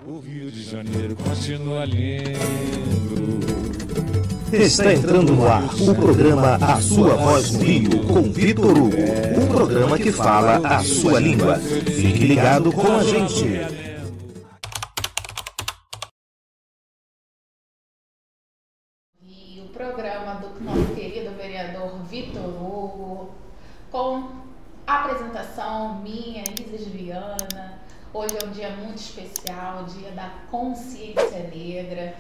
O Rio de Janeiro continua lindo. Está entrando no ar o programa A Sua Voz no Rio, com Vitor Hugo. Um programa que fala a sua língua. Fique ligado com a gente. E o programa do nosso querido vereador Vitor Hugo, com a apresentação minha, Elisa Juliana. Hoje é um dia muito especial, o dia da consciência negra.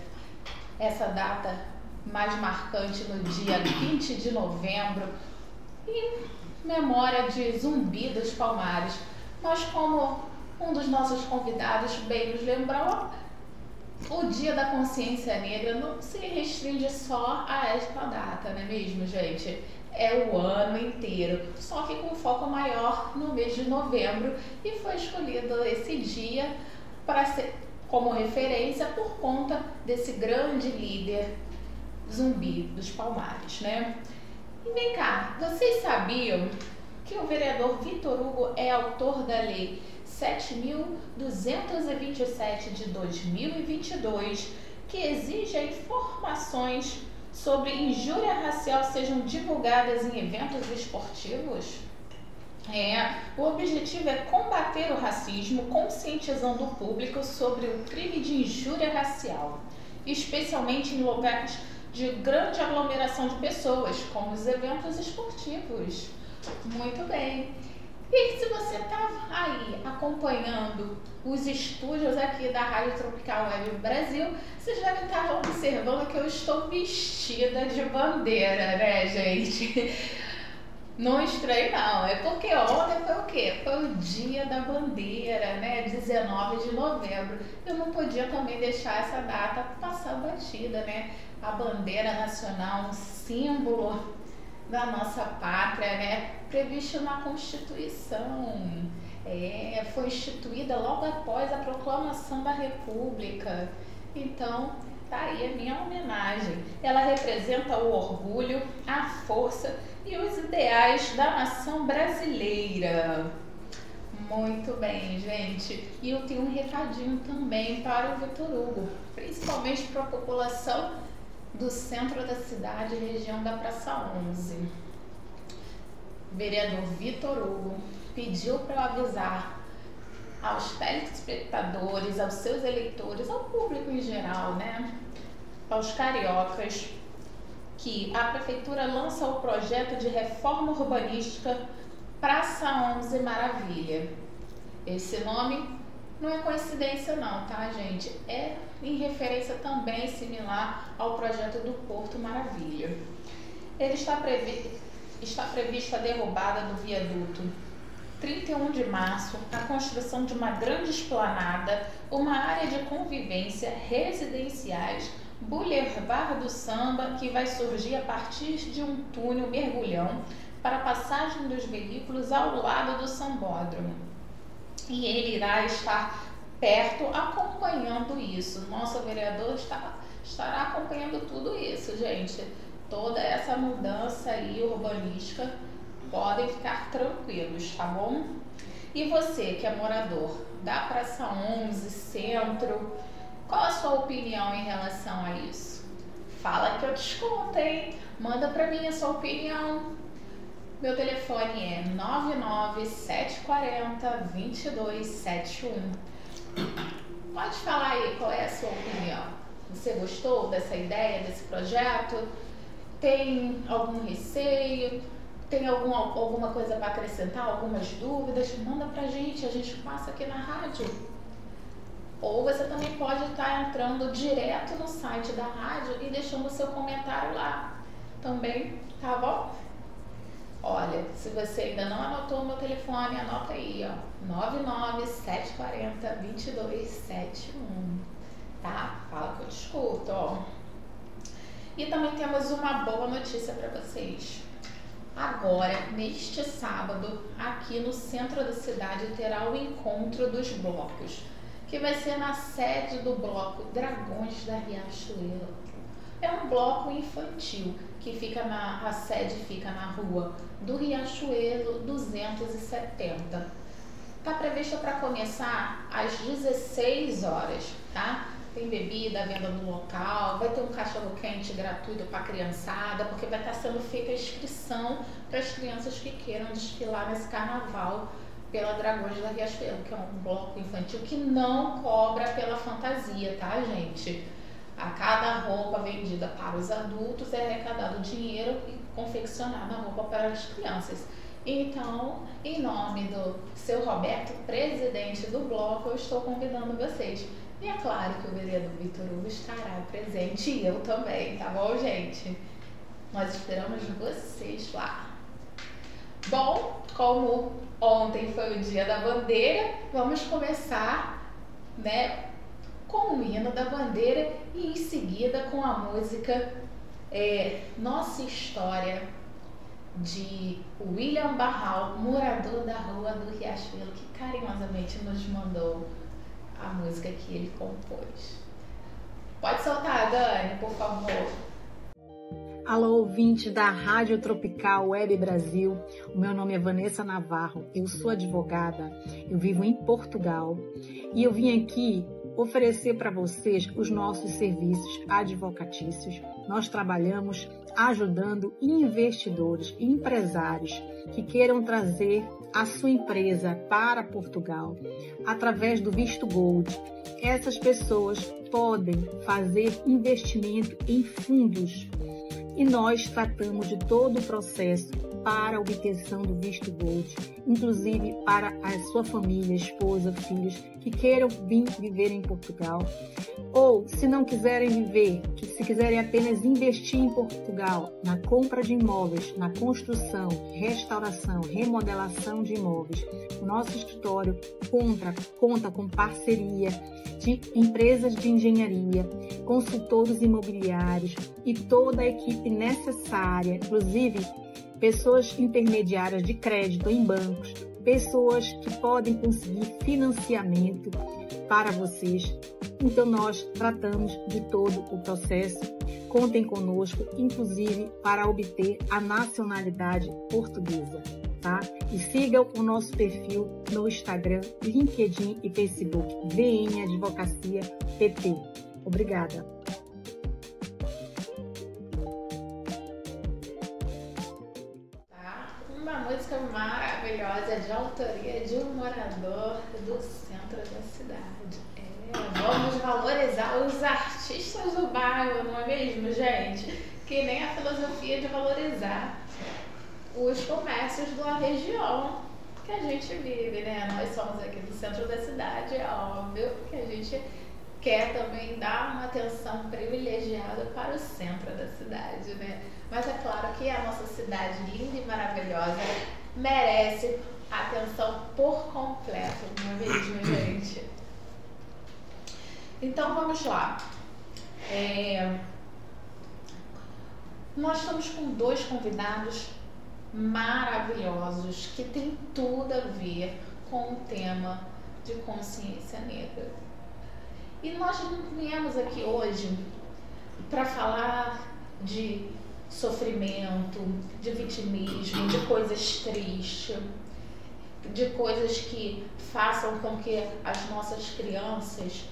Essa data mais marcante no dia 20 de novembro, em memória de Zumbi dos Palmares. Mas como um dos nossos convidados bem nos lembrou, o dia da consciência negra não se restringe só a esta data, não é mesmo, gente? É o ano inteiro, só que com foco maior no mês de novembro, e foi escolhido esse dia para ser como referência por conta desse grande líder Zumbi dos Palmares, né? E vem cá, vocês sabiam que o vereador Vitor Hugo é autor da Lei 7.227 de 2022, que exige informações sobre injúria racial sejam divulgadas em eventos esportivos? O objetivo é combater o racismo, conscientizando o público sobre o crime de injúria racial, especialmente em lugares de grande aglomeração de pessoas, como os eventos esportivos. Muito bem. E se você está aí acompanhando os estúdios aqui da Rádio Tropical Web Brasil, vocês devem estar observando que eu estou vestida de bandeira, né, gente? Não estranho não, é porque ontem foi o quê? Foi o dia da bandeira, né? 19 de novembro. Eu não podia também deixar essa data passar batida, né? A bandeira nacional, um símbolo da nossa pátria, né? Previsto na Constituição. Foi instituída logo após a proclamação da República. Então, tá aí a minha homenagem. Ela representa o orgulho, a força e os ideais da nação brasileira. Muito bem, gente. E eu tenho um recadinho também para o Vitor Hugo, principalmente para a população do centro da cidade, região da Praça 11. Vereador Vitor Hugo pediu para eu avisar aos telespectadores, aos seus eleitores, ao público em geral, né, aos cariocas, que a prefeitura lança o projeto de reforma urbanística Praça 11 Maravilha. Esse nome não é coincidência não, tá, gente? É em referência também similar ao projeto do Porto Maravilha. Ele está prevista a derrubada do viaduto 31 de março, a construção de uma grande esplanada, uma área de convivência, residenciais, Boulevard do Samba, que vai surgir a partir de um túnel mergulhão para a passagem dos veículos ao lado do sambódromo. E ele irá estar perto acompanhando isso. Nosso vereador estará acompanhando tudo isso, gente. Toda essa mudança aí urbanística, podem ficar tranquilos, tá bom? E você que é morador da Praça 11, Centro, qual a sua opinião em relação a isso? Fala que eu te escuto, hein? Manda pra mim a sua opinião. Meu telefone é 99740-2271. Pode falar aí qual é a sua opinião. Você gostou dessa ideia, desse projeto? Tem algum receio? Tem alguma coisa para acrescentar? Algumas dúvidas? Manda pra gente, a gente passa aqui na rádio. Ou você também pode estar entrando direto no site da rádio e deixando o seu comentário lá também, tá bom? Olha, se você ainda não anotou o meu telefone, anota aí, ó, 99740-2271, tá? Fala que eu te escuto, ó. E também temos uma boa notícia para vocês. Agora, neste sábado, aqui no centro da cidade, terá o encontro dos blocos, que vai ser na sede do bloco Dragões da Riachuelo. É um bloco infantil que a sede fica na rua do Riachuelo 270. Está previsto para começar às 16 horas, tá? Tem bebida, venda no local, vai ter um cachorro-quente gratuito para a criançada, porque vai estar sendo feita a inscrição para as crianças que queiram desfilar nesse carnaval pela Dragões da Riachuelo, que é um bloco infantil que não cobra pela fantasia, tá, gente? A cada roupa vendida para os adultos é arrecadado dinheiro e confeccionada a roupa para as crianças. Então, em nome do seu Roberto, presidente do bloco, eu estou convidando vocês. E é claro que o vereador Vitor Hugo estará presente e eu também, tá bom, gente? Nós esperamos vocês lá. Bom, como ontem foi o Dia da Bandeira, vamos começar, né, com o hino da bandeira e em seguida com a música Nossa História, de William Barral, morador da Rua do Riachuelo, que carinhosamente nos mandou a música que ele compôs. Pode soltar, Dani, por favor. Alô, ouvinte da Rádio Tropical Web Brasil. O meu nome é Vanessa Navarro, eu sou advogada, eu vivo em Portugal e eu vim aqui oferecer para vocês os nossos serviços advocatícios. Nós trabalhamos ajudando investidores e empresários que queiram trazer a sua empresa para Portugal através do visto Gold. Essas pessoas podem fazer investimento em fundos e nós tratamos de todo o processo para a obtenção do visto Gold, inclusive para a sua família, esposa, filhos que queiram vir viver em Portugal, ou se não quiserem viver, se quiserem apenas investir em Portugal, na compra de imóveis, na construção, restauração, remodelação de imóveis. O nosso escritório conta com parceria de empresas de engenharia, consultores imobiliários e toda a equipe necessária, inclusive pessoas intermediárias de crédito em bancos, pessoas que podem conseguir financiamento para vocês. Então nós tratamos de todo o processo. Contem conosco, inclusive para obter a nacionalidade portuguesa, tá? E sigam o nosso perfil no Instagram, LinkedIn e Facebook, VN Advocacia PT. Obrigada. Uma música maravilhosa de autoria de um morador do centro da cidade. Vamos valorizar os artistas do bairro, não é mesmo, gente? Que nem a filosofia de valorizar os comércios da região que a gente vive, né? Nós somos aqui do centro da cidade, é óbvio que a gente quer também dar uma atenção privilegiada para o centro da cidade, né? Mas é claro que a nossa cidade linda e maravilhosa merece atenção por completo, não é mesmo, gente? Então vamos lá. Nós estamos com dois convidados maravilhosos que tem tudo a ver com o tema de consciência negra. E nós viemos aqui hoje para falar de sofrimento, de vitimismo, de coisas tristes, de coisas que façam com que as nossas crianças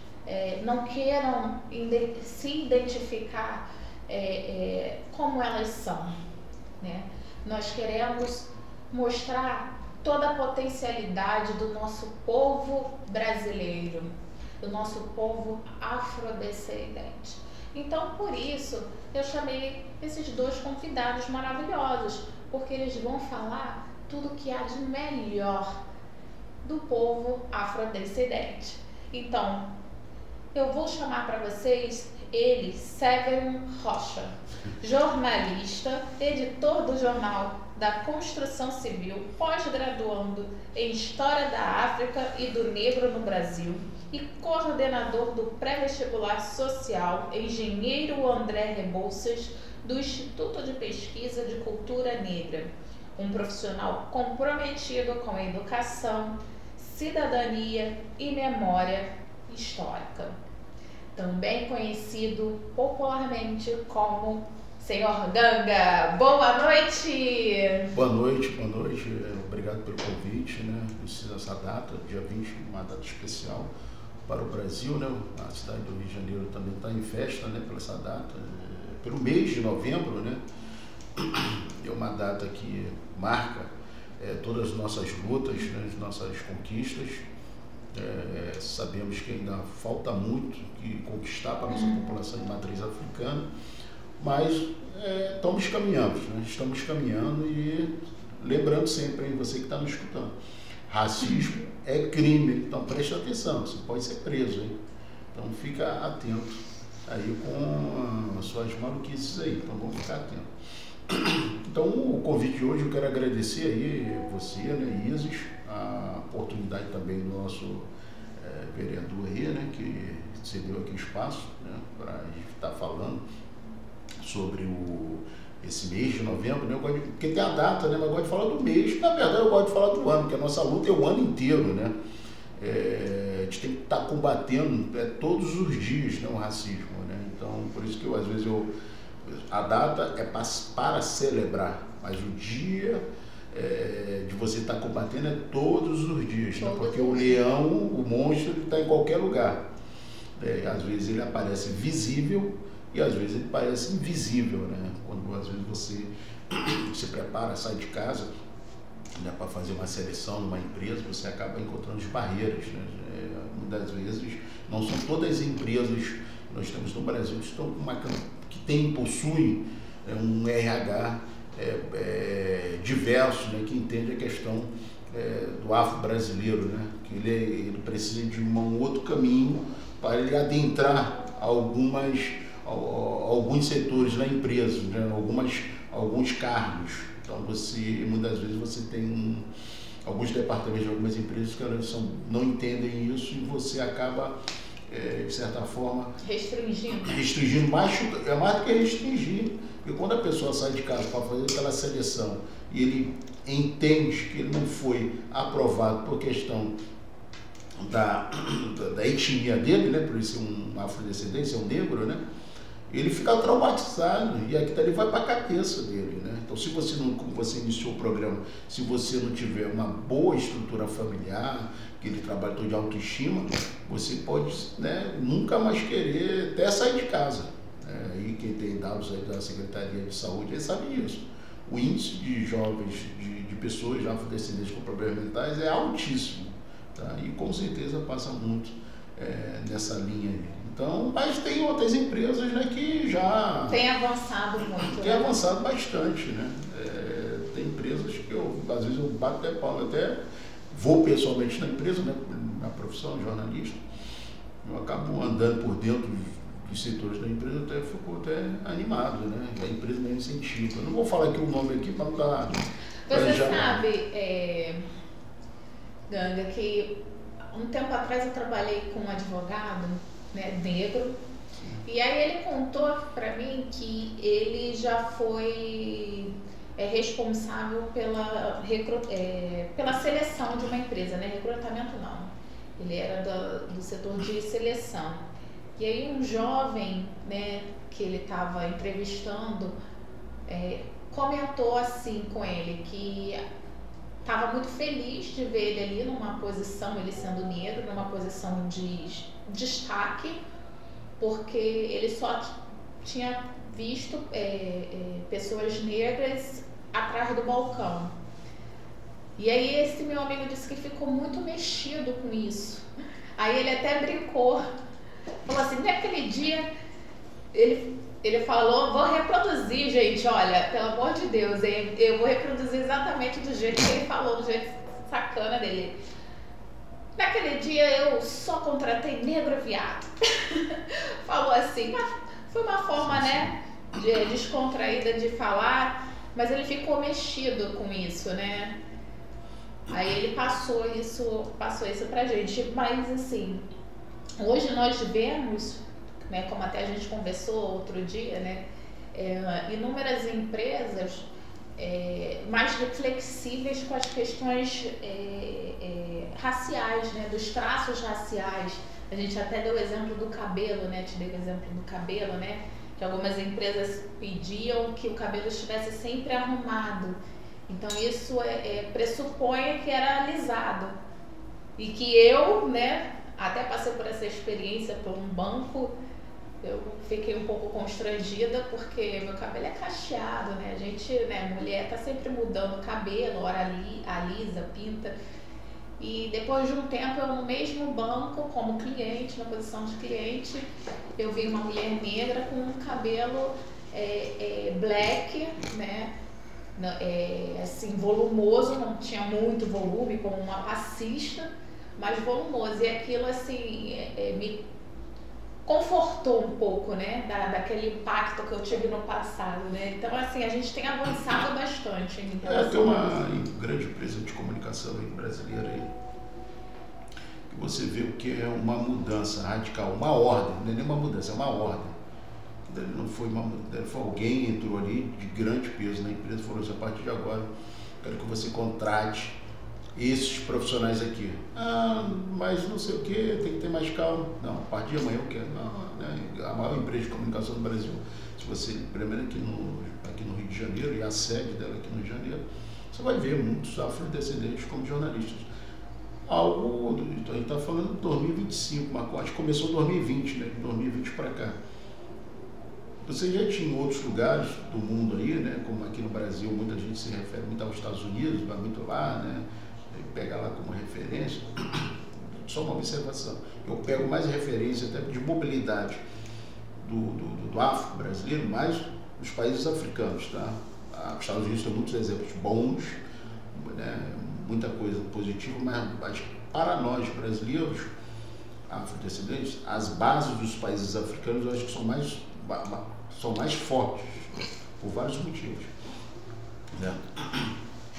não queiram se identificar como elas são, né? Nós queremos mostrar toda a potencialidade do nosso povo brasileiro, do nosso povo afrodescendente. Então, por isso, eu chamei esses dois convidados maravilhosos, porque eles vão falar tudo o que há de melhor do povo afrodescendente. Então, eu vou chamar para vocês ele, Severo Rocha, jornalista, editor do Jornal da Construção Civil, pós-graduando em História da África e do Negro no Brasil e coordenador do pré-vestibular social, engenheiro André Rebouças, do Instituto de Pesquisa de Cultura Negra, um profissional comprometido com a educação, cidadania e memória histórica. Também conhecido popularmente como Senhor Ganga, boa noite! Boa noite. Obrigado pelo convite, né? Essa data, dia 20, uma data especial para o Brasil, né? A cidade do Rio de Janeiro também está em festa, né? Por essa data, pelo mês de novembro, né? É uma data que marca todas as nossas lutas, né? As nossas conquistas. Sabemos que ainda falta muito que conquistar para a nossa população de matriz africana, mas estamos caminhando, né? Estamos caminhando e lembrando sempre, hein, você que está nos escutando, racismo é crime, então preste atenção, você pode ser preso, hein? Então fica atento aí com as suas maluquices aí, então vamos ficar atento. Então o convite de hoje eu quero agradecer aí você, né, Isis, a oportunidade também do nosso vereador aí, né, que cedeu aqui espaço, né, para a gente estar falando sobre esse mês de novembro, né? Porque tem a data, né? Mas eu gosto de falar do mês, na verdade eu gosto de falar do ano, porque a nossa luta é o ano inteiro, né? A gente tem que estar combatendo todos os dias, né, o racismo, né? Então, por isso que às vezes a data é para celebrar, mas o dia de você estar combatendo é todos os dias, né? Porque o leão, o monstro, ele está em qualquer lugar. Às vezes ele aparece visível e às vezes ele parece invisível, né? Quando às vezes você se prepara, sai de casa, né, para fazer uma seleção numa empresa, você acaba encontrando as barreiras, né? Muitas vezes, não são todas as empresas que nós temos no Brasil que possuem um RH diverso, né, que entende a questão do afro-brasileiro, né? Que ele precisa de um outro caminho para ele adentrar alguns setores na empresa, né? Alguns cargos. Então muitas vezes você tem alguns departamentos de algumas empresas que elas não entendem isso e você acaba, de certa forma, restringindo mais do que restringir, porque quando a pessoa sai de casa para fazer aquela seleção e ele entende que ele não foi aprovado por questão da etnia dele, né, por ele ser um afrodescendente, ser um negro, né, ele fica traumatizado e aquilo ali vai para a cabeça dele, né? Então, se você não, como você iniciou o programa, se você não tiver uma boa estrutura familiar, aquele trabalho todo de autoestima, você pode, né, nunca mais querer até sair de casa. E quem tem dados aí da Secretaria de Saúde, ele sabe isso. O índice de jovens, de pessoas afrodescendentes com problemas mentais é altíssimo, tá? E com certeza passa muito nessa linha aí. Então, mas tem outras empresas, né, que já tem avançado muito. Tem avançado bastante, né? Tem empresas que às vezes eu bato até pau, até vou pessoalmente na empresa, né, na profissão de jornalista, eu acabo andando por dentro dos setores da empresa, até fico animado, né? A empresa me incentiva. Eu não vou falar aqui o nome aqui para não dar... Você sabe, Ganga, que um tempo atrás eu trabalhei com um advogado, né, negro, e aí ele contou para mim que ele já foi responsável pela seleção de uma empresa, né? Recrutamento não, ele era do setor de seleção. E aí um jovem, né, que ele estava entrevistando, comentou assim com ele que estava muito feliz de ver ele ali numa posição, ele sendo negro, numa posição de destaque, porque ele só tinha visto pessoas negras atrás do balcão. E aí esse meu amigo disse que ficou muito mexido com isso. Aí ele até brincou, falou assim, naquele dia ele falou, vou reproduzir, gente, olha, pelo amor de Deus, eu vou reproduzir exatamente do jeito que ele falou, do jeito sacana dele. Naquele dia eu só contratei negro viado. Falou assim, mas foi uma forma, né, descontraída de falar, mas ele ficou mexido com isso, né? Aí ele passou isso pra gente, mas assim, hoje nós vemos, né, como até a gente conversou outro dia, né, inúmeras empresas mais reflexíveis com as questões raciais, né, dos traços raciais. A gente até deu o exemplo do cabelo, né, te dei o exemplo do cabelo, né, que algumas empresas pediam que o cabelo estivesse sempre arrumado. Então isso pressupõe que era alisado. E que eu, né, até passei por essa experiência por um banco, eu fiquei um pouco constrangida porque meu cabelo é cacheado, né? A gente, né, mulher tá sempre mudando o cabelo, ora alisa, pinta. E depois de um tempo, eu no mesmo banco, como cliente, na posição de cliente, eu vi uma mulher negra com um cabelo black, né? Assim, volumoso, não tinha muito volume, como uma passista, mas volumoso. E aquilo, assim, me confortou um pouco, né, daquele impacto que eu tive no passado, né? Então, assim, a gente tem avançado bastante em relação tem uma grande empresa de comunicação brasileira aí, que você vê o que é uma mudança radical, uma ordem, não é nem uma mudança, é uma ordem. Não foi uma mudança, foi alguém que entrou ali de grande peso na empresa e falou assim: a partir de agora, quero que você contrate esses profissionais aqui. Mas não sei o que, tem que ter mais calma. Não, a partir de amanhã eu quero. Não, né? A maior empresa de comunicação do Brasil, se você, primeiro aqui no Rio de Janeiro, e a sede dela aqui no Rio de Janeiro, você vai ver muitos afrodescendentes como jornalistas. A gente está falando de 2025, mas acho que começou em 2020, né? De 2020 para cá. Você já tinha em outros lugares do mundo aí, né? Como aqui no Brasil, muita gente se refere muito aos Estados Unidos, vai muito lá, né? Pega lá como referência. Só uma observação. Eu pego mais referência até de mobilidade do afro brasileiro, mais dos países africanos, tá? Os Estados Unidos tem muitos exemplos bons, né? Muita coisa positiva, mas para nós brasileiros, afrodescendentes, as bases dos países africanos eu acho que são mais fortes, por vários motivos, né?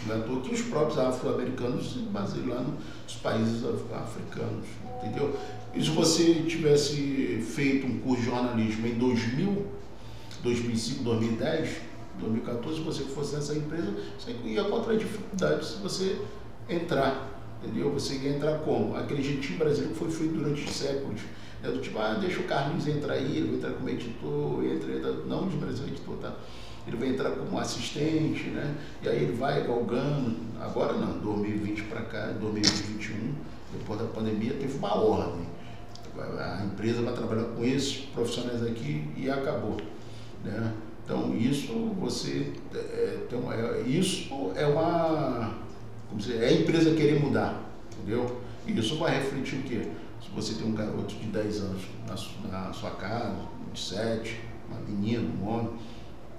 Não é à toa que os próprios afro-americanos se baseiam lá nos países africanos, entendeu? E se você tivesse feito um curso de jornalismo em 2000, 2005, 2010, 2014, se você fosse nessa empresa, você ia encontrar dificuldades se você entrar, entendeu? Você ia entrar como? Aquele jeitinho brasileiro que foi feito durante séculos. É do tipo, deixa o Carlinhos entrar aí, ele vai entrar como editor, não de Brasil editor, tá? Ele vai entrar como assistente, né? E aí ele vai galgando. Agora não, 2020 para cá, 2021, depois da pandemia, teve uma ordem. A empresa vai trabalhar com esses profissionais aqui e acabou, né? Então isso é a empresa querer mudar, entendeu? E isso vai refletir o quê? Se você tem um garoto de 10 anos na sua casa, de 7, uma menina, um homem,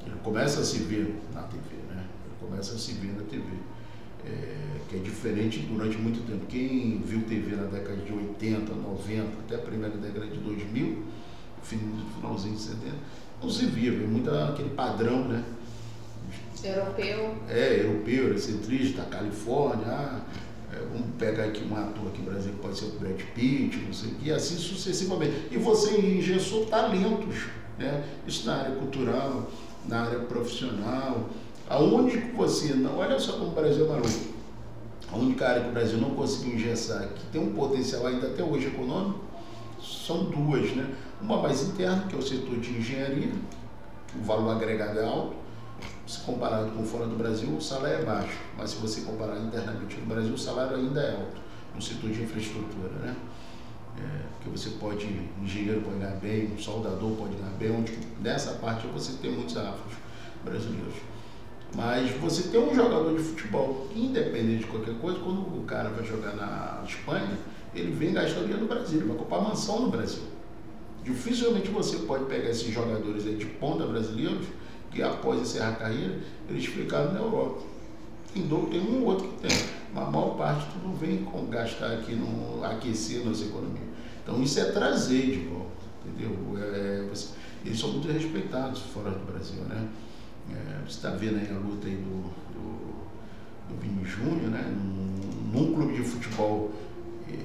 ele começa a se ver na TV, né? Ele começa a se ver na TV, que é diferente durante muito tempo. Quem viu TV na década de 80, 90, até a primeira década de 2000, finalzinho de 70, não se via muito aquele padrão, né? Europeu, excentrista, da Califórnia, vamos pegar aqui um ator aqui no Brasil que pode ser o Brad Pitt, não sei o que, assim sucessivamente. E você engessou talentos, né? Isso na área cultural, na área profissional, aonde que você não, olha só como o Brasil é maluco, a única área que o Brasil não conseguiu engessar, que tem um potencial ainda até hoje econômico, são duas, né? Uma mais interna, que é o setor de engenharia, o valor agregado é alto, se comparado com fora do Brasil, o salário é baixo, mas se você comparar internamente no Brasil, o salário ainda é alto, no setor de infraestrutura, né? Porque você pode, engenheiro pode ganhar bem, um soldador pode ganhar bem, onde nessa parte você tem muitos afros brasileiros. Mas você tem um jogador de futebol, independente de qualquer coisa, quando o cara vai jogar na Espanha, ele vem gastar dinheiro no Brasil, ele vai comprar mansão no Brasil. Dificilmente você pode pegar esses jogadores aí de ponta brasileiros, que após encerrar a carreira, eles ficaram na Europa. Tem um ou outro que tem, mas a maior parte tudo vem gastar aqui, aquecer nossa economia. Então isso é trazer de volta, entendeu? Eles são muito respeitados fora do Brasil, né? Você está vendo aí a luta aí do Vini Júnior, né? Num clube de futebol,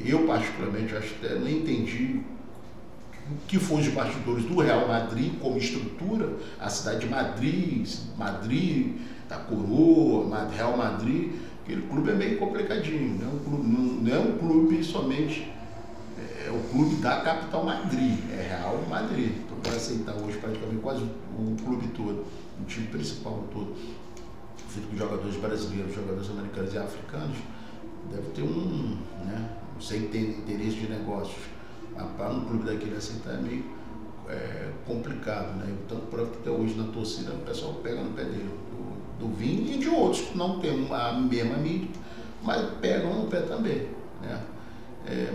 eu particularmente acho que não entendi o que foram os bastidores do Real Madrid como estrutura, a cidade de Madrid, da Coroa, Real Madrid, aquele clube é meio complicadinho, não é um clube somente, é o clube da capital Madrid, é Real Madrid. Então vai aceitar hoje praticamente quase o clube todo, o time principal todo, feito com jogadores brasileiros, jogadores americanos e africanos. Deve ter sem ter interesse de negócios. Para um clube daquele aceitar é meio complicado, né? Então, por até hoje na torcida o pessoal pega no pé dele, do Vini e de outros que não tem a mesma mídia, mas pegam no pé também, né?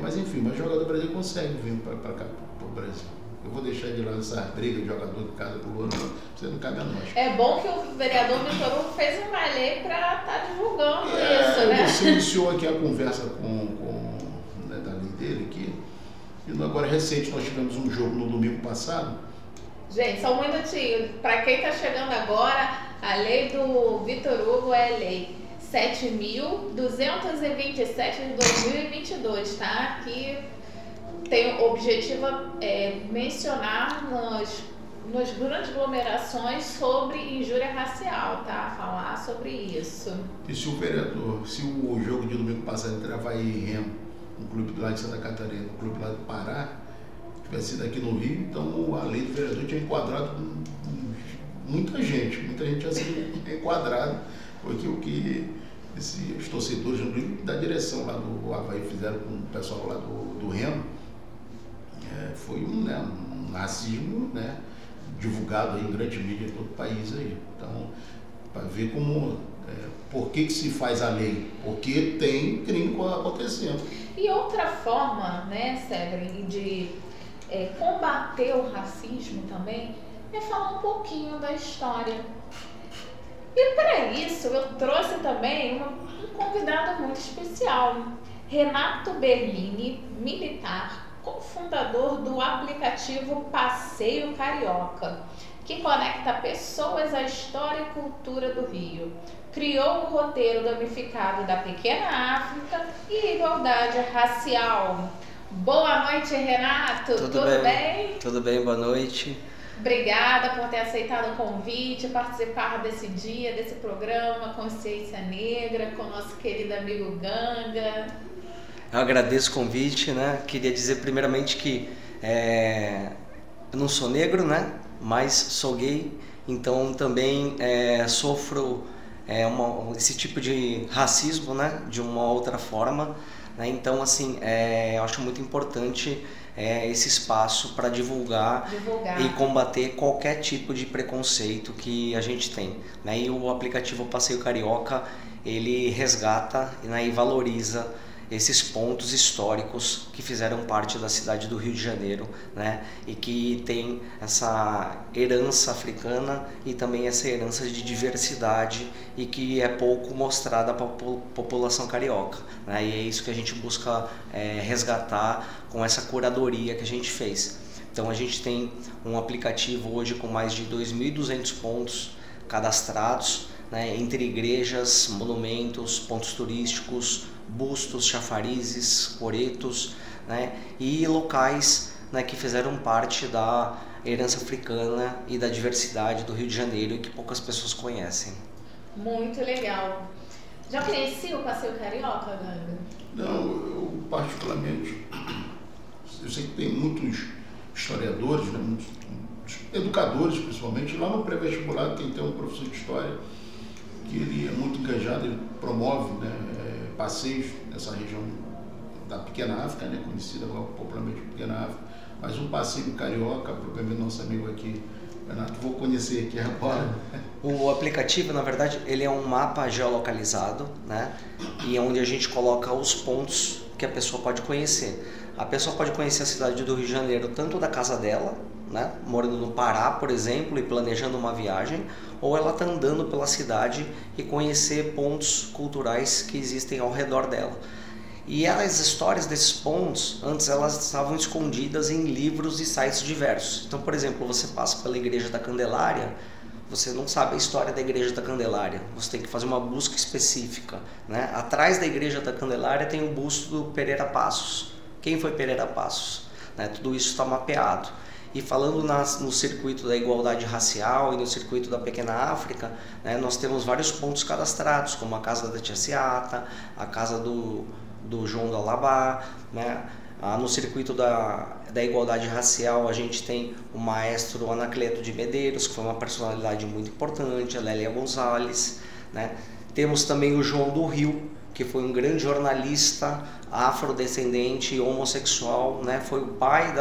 Mas enfim, o jogador brasileiro consegue vir para cá, para o Brasil. Eu vou deixar de lado essa briga de jogador de casa pro outro, você não cabe a nós. É bom que o vereador Vitor Hugo fez uma lei para estar divulgando isso, né? Você iniciou aqui a conversa da lei dele aqui. E agora recente nós tivemos um jogo no domingo passado. Gente, só um minutinho. Para quem está chegando agora, a lei do Vitor Hugo é a lei 7.227 de 2022, tá? Que tem o objetivo mencionar nas grandes aglomerações sobre injúria racial, tá? Falar sobre isso. E se o jogo de domingo passado entre Avaí e Remo, um clube lá de Santa Catarina, um clube lá do Pará, tivesse sido aqui no Rio, então a lei do vereador tinha enquadrado muita gente tinha sido enquadrado, porque o que os torcedores da direção lá do Avaí fizeram com o pessoal lá do Remo foi um racismo, né, divulgado aí em grande mídia em todo o país aí. Então, para ver como por que se faz a lei? Porque tem crime acontecendo. E outra forma, né, Severin, de combater o racismo também é falar um pouquinho da história. E para isso eu trouxe também um convidado muito especial, Renato Berlini, militar, cofundador do aplicativo Passeio Carioca, que conecta pessoas à história e cultura do Rio. Criou o roteiro gamificado da Pequena África e igualdade racial. Boa noite, Renato. Tudo bem? Tudo bem, boa noite. Obrigada por ter aceitado o convite, participar desse dia, desse programa Consciência Negra, com o nosso querido amigo Ganga. Eu agradeço o convite, né? Queria dizer primeiramente que eu não sou negro, né? Mas sou gay, então também sofro esse tipo de racismo, né? De uma outra forma, né? Então, assim, eu acho muito importante esse espaço para divulgar e combater qualquer tipo de preconceito que a gente tem, né? E o aplicativo Passeio Carioca, ele resgata, né, e valoriza esses pontos históricos que fizeram parte da cidade do Rio de Janeiro, né? E que tem essa herança africana e também essa herança de diversidade e que é pouco mostrada para a população carioca, né? E é isso que a gente busca resgatar com essa curadoria que a gente fez. Então a gente tem um aplicativo hoje com mais de 2.200 pontos cadastrados, né? Entre igrejas, monumentos, pontos turísticos, bustos, chafarizes, coretos, né? E locais, né, que fizeram parte da herança africana e da diversidade do Rio de Janeiro e que poucas pessoas conhecem. Muito legal. Já conhecia o Passeio Carioca, Ganga? Não, eu particularmente, eu sei que tem muitos historiadores, né, muitos educadores principalmente, lá no pré-vestibular quem tem um professor de história, que ele é muito engajado, ele promove, né, passeios nessa região da Pequena África, né, conhecida popularmente Pequena África, mas um passeio carioca, propriamente nosso amigo aqui, Renato, vou conhecer aqui agora. O aplicativo, na verdade, ele é um mapa geolocalizado, né, e onde a gente coloca os pontos que a pessoa pode conhecer. A pessoa pode conhecer a cidade do Rio de Janeiro tanto da casa dela, né, morando no Pará, por exemplo, e planejando uma viagem, ou ela está andando pela cidade e conhecer pontos culturais que existem ao redor dela. E as histórias desses pontos, antes elas estavam escondidas em livros e sites diversos. Então, por exemplo, você passa pela Igreja da Candelária, você não sabe a história da Igreja da Candelária, você tem que fazer uma busca específica, né? Atrás da Igreja da Candelária tem o busto do Pereira Passos. Quem foi Pereira Passos? Né? Tudo isso está mapeado. E falando no circuito da igualdade racial e no circuito da Pequena África, né, nós temos vários pontos cadastrados, como a casa da Tia Seata, a casa do João do Alabá, né, No circuito da igualdade racial, a gente tem o maestro Anacleto de Medeiros, que foi uma personalidade muito importante, a Lélia Gonzalez, né? Temos também o João do Rio, que foi um grande jornalista afrodescendente e homossexual, né? Foi o pai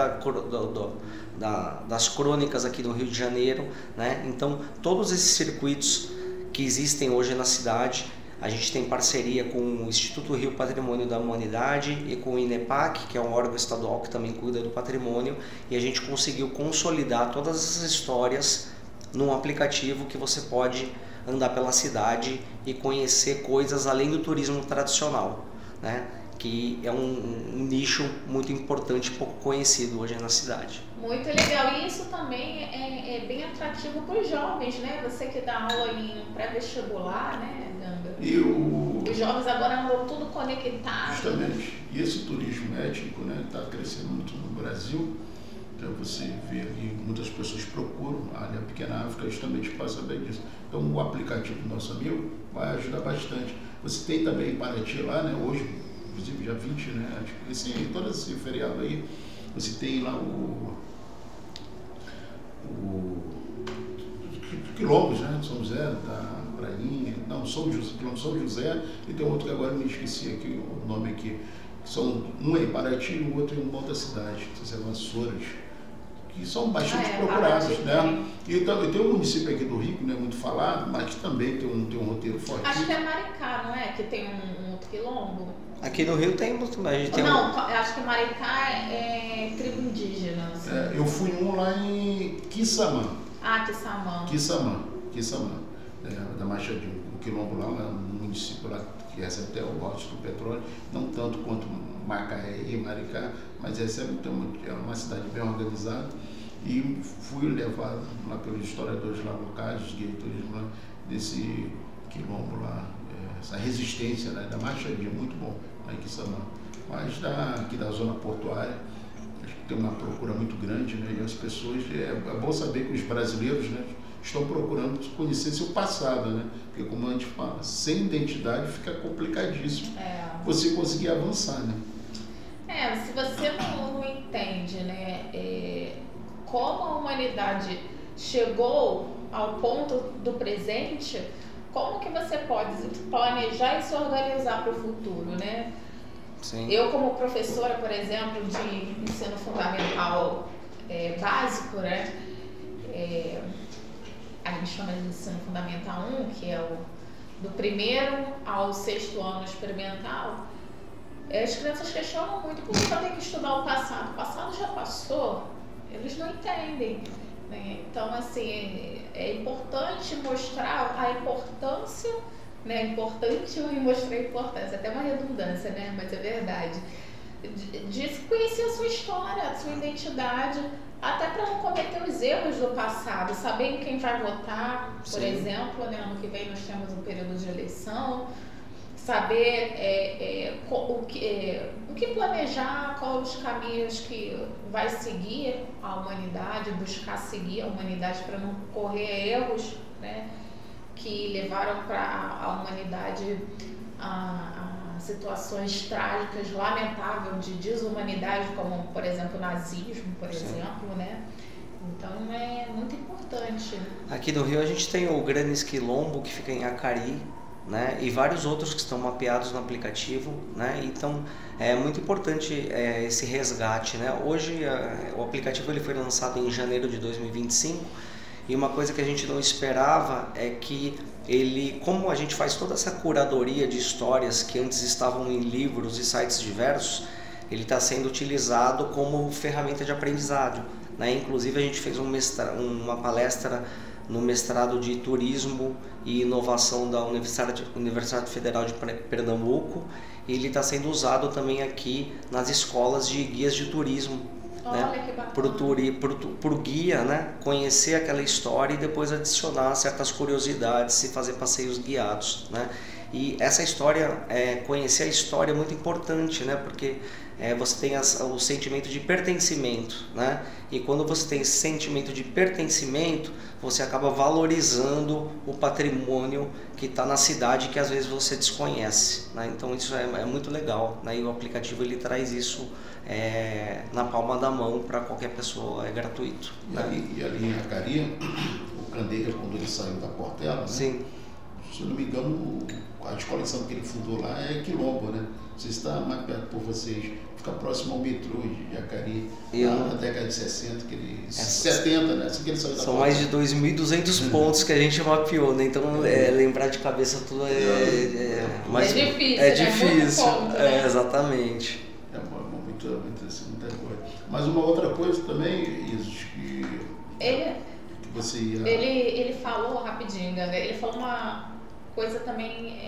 das crônicas aqui do Rio de Janeiro, né? Então, todos esses circuitos que existem hoje na cidade, a gente tem parceria com o Instituto Rio Patrimônio da Humanidade e com o INEPAC, que é um órgão estadual que também cuida do patrimônio, e a gente conseguiu consolidar todas essas histórias num aplicativo que você pode andar pela cidade e conhecer coisas além do turismo tradicional, né? Que é um nicho muito importante, pouco conhecido hoje na cidade. Muito legal, e isso também é bem atrativo para os jovens, né? Você que dá aula em pré-vestibular, né, Ganga? Os jovens agora andam tudo conectado. Justamente, e esse turismo étnico, né, está crescendo muito no Brasil. Então você vê ali, muitas pessoas procuram a área Pequena África justamente para saber disso. Então o aplicativo do nosso amigo vai ajudar bastante. Você tem também em Paraty lá, né, hoje, inclusive dia 20, né, todo esse feriado aí, você tem lá o quilombos, né, São José, da Prainha, não, São José, e tem outro que agora eu me esqueci aqui, o nome aqui, um é em Paraty e o outro é em uma outra cidade, que são Vassouras, que são bastante procurados, né? E tem um município aqui do Rio, que não é muito falado, mas que também tem um roteiro forte. Acho que é Maricá, não é? Que tem um outro quilombo. Aqui no Rio tem muito, mas a gente tem acho que Maricá é tribo indígena. Assim. Eu fui lá em Quissamã. Quissamã, da Machadinho. O quilombo lá no município lá, que recebe até o rote do petróleo, não tanto quanto Macaé e Maricá, mas recebe, é uma cidade bem organizada, e fui levado lá pelos historiadores lá locais, os guias de turismo lá, desse quilombo lá, essa resistência, né, da Machadinha, muito bom, lá em Quissamã. Mas aqui da zona portuária, acho que tem uma procura muito grande, né, e as pessoas, é bom saber que os brasileiros, né, estão procurando conhecer seu passado, né? Porque, como a gente fala, sem identidade fica complicadíssimo você conseguir avançar, né? Se você não entende, né, como a humanidade chegou ao ponto do presente, como que você pode planejar e se organizar para o futuro, né? Sim. Eu, como professora, por exemplo, de ensino fundamental básico, né? A gente chama de ensino fundamental 1, que é do 1º ao 6º ano experimental. As crianças questionam muito por que eu tenho que estudar o passado. O passado já passou, eles não entendem, né? Então, assim, é importante mostrar a importância, né? É importante eu mostrar a importância, até uma redundância, né? Mas é verdade. De conhecer a sua história, a sua identidade, até para não cometer os erros do passado, saber em quem vai votar, por exemplo, né? Ano que vem nós temos um período de eleição, saber o que planejar, quais os caminhos que vai seguir a humanidade, buscar seguir a humanidade para não correr erros, né? Que levaram a humanidade a situações trágicas, lamentáveis, de desumanidade, como, por exemplo, o nazismo, por exemplo, né? Então, é muito importante. Aqui no Rio a gente tem o Grandes Quilombo, que fica em Acari, né? E vários outros que estão mapeados no aplicativo, né? Então, é muito importante esse resgate, né? Hoje, o aplicativo ele foi lançado em janeiro de 2025, e uma coisa que a gente não esperava é que ele, como a gente faz toda essa curadoria de histórias que antes estavam em livros e sites diversos, ele está sendo utilizado como ferramenta de aprendizado, né? Inclusive a gente fez uma palestra no mestrado de Turismo e Inovação da Universidade Federal de Pernambuco, e ele está sendo usado também aqui nas escolas de guias de turismo. Olha, né? que bacana. Pro guia, né? Conhecer aquela história e depois adicionar certas curiosidades e fazer passeios guiados, né? E essa história, conhecer a história é muito importante, né? Porque você tem o sentimento de pertencimento, né? E quando você tem esse sentimento de pertencimento, você acaba valorizando o patrimônio que está na cidade, que às vezes você desconhece, né? Então isso é muito legal, né? E o aplicativo ele traz isso na palma da mão para qualquer pessoa, é gratuito. E ali em Jacari, o Candeia, quando ele saiu da Portela, né? Sim. Se eu não me engano, a coleção que ele fundou lá é Quilombo, né? Você está mais perto por vocês, fica próximo ao metrô de Jacari, na década de 60, 70, né? Assim que ele saiu da São Portela. Mais de 2.200 pontos que a gente mapeou, né? Então lembrar de cabeça tudo mas difícil, é difícil, ponto, né? Exatamente. Muita coisa. Mas uma outra coisa também, Isis, que você ia... Ele falou rapidinho, Ganga, ele falou uma coisa também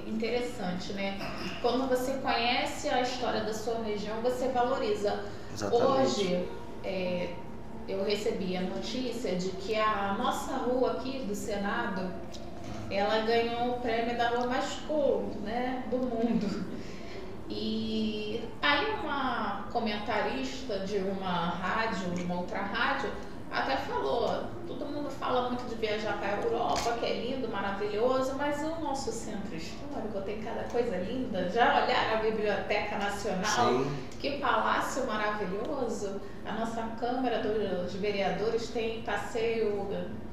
interessante, né? Quando você conhece a história da sua região, você valoriza. Exatamente. Hoje, eu recebi a notícia de que a nossa rua aqui do Senado, ela ganhou o prêmio da rua mais cool, né, do mundo. E aí uma comentarista de uma outra rádio, até falou, todo mundo fala muito de viajar para a Europa, que é lindo, maravilhoso, mas o nosso centro histórico tem cada coisa linda. Já olharam a Biblioteca Nacional? Sim. Que palácio maravilhoso! A nossa Câmara dos Vereadores tem passeio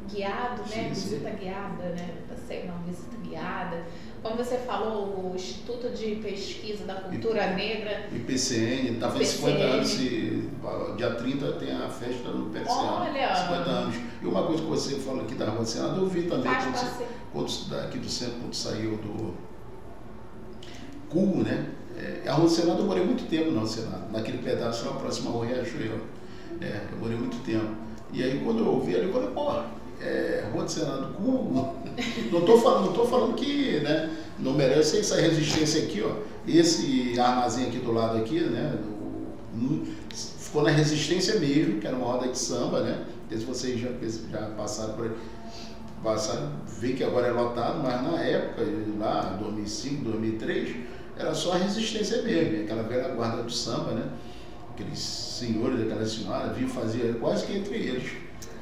guiado, né? Visita guiada, né? Passeio não, visita guiada. Como você falou, o Instituto de Pesquisa da Cultura Negra. IPCN, está fazendo 50 anos, dia 30 tem a festa no PSN. Olha! 50 anos. E uma coisa que você falou aqui da Rua do Senado, eu vi também aqui do centro, quando saiu do CUL, né? A Rua do Senado eu morei muito tempo na Rua do Senado, naquele pedaço lá próximo à Rua Riachuelo. Eu morei muito tempo. E aí quando eu ouvi ali, eu falei, pô, Rua do Senado, CUL, não tô falando que, né, não merece essa resistência aqui, ó. Esse armazém aqui do lado aqui, né, ficou na resistência mesmo, que era uma roda de samba, né? Se vocês já passaram por aí, ver que agora é lotado, mas na época, lá, 2005, 2003, era só a resistência mesmo, aquela velha guarda do samba, né? Aqueles senhores, aquelas senhoras, vinham fazer quase que entre eles.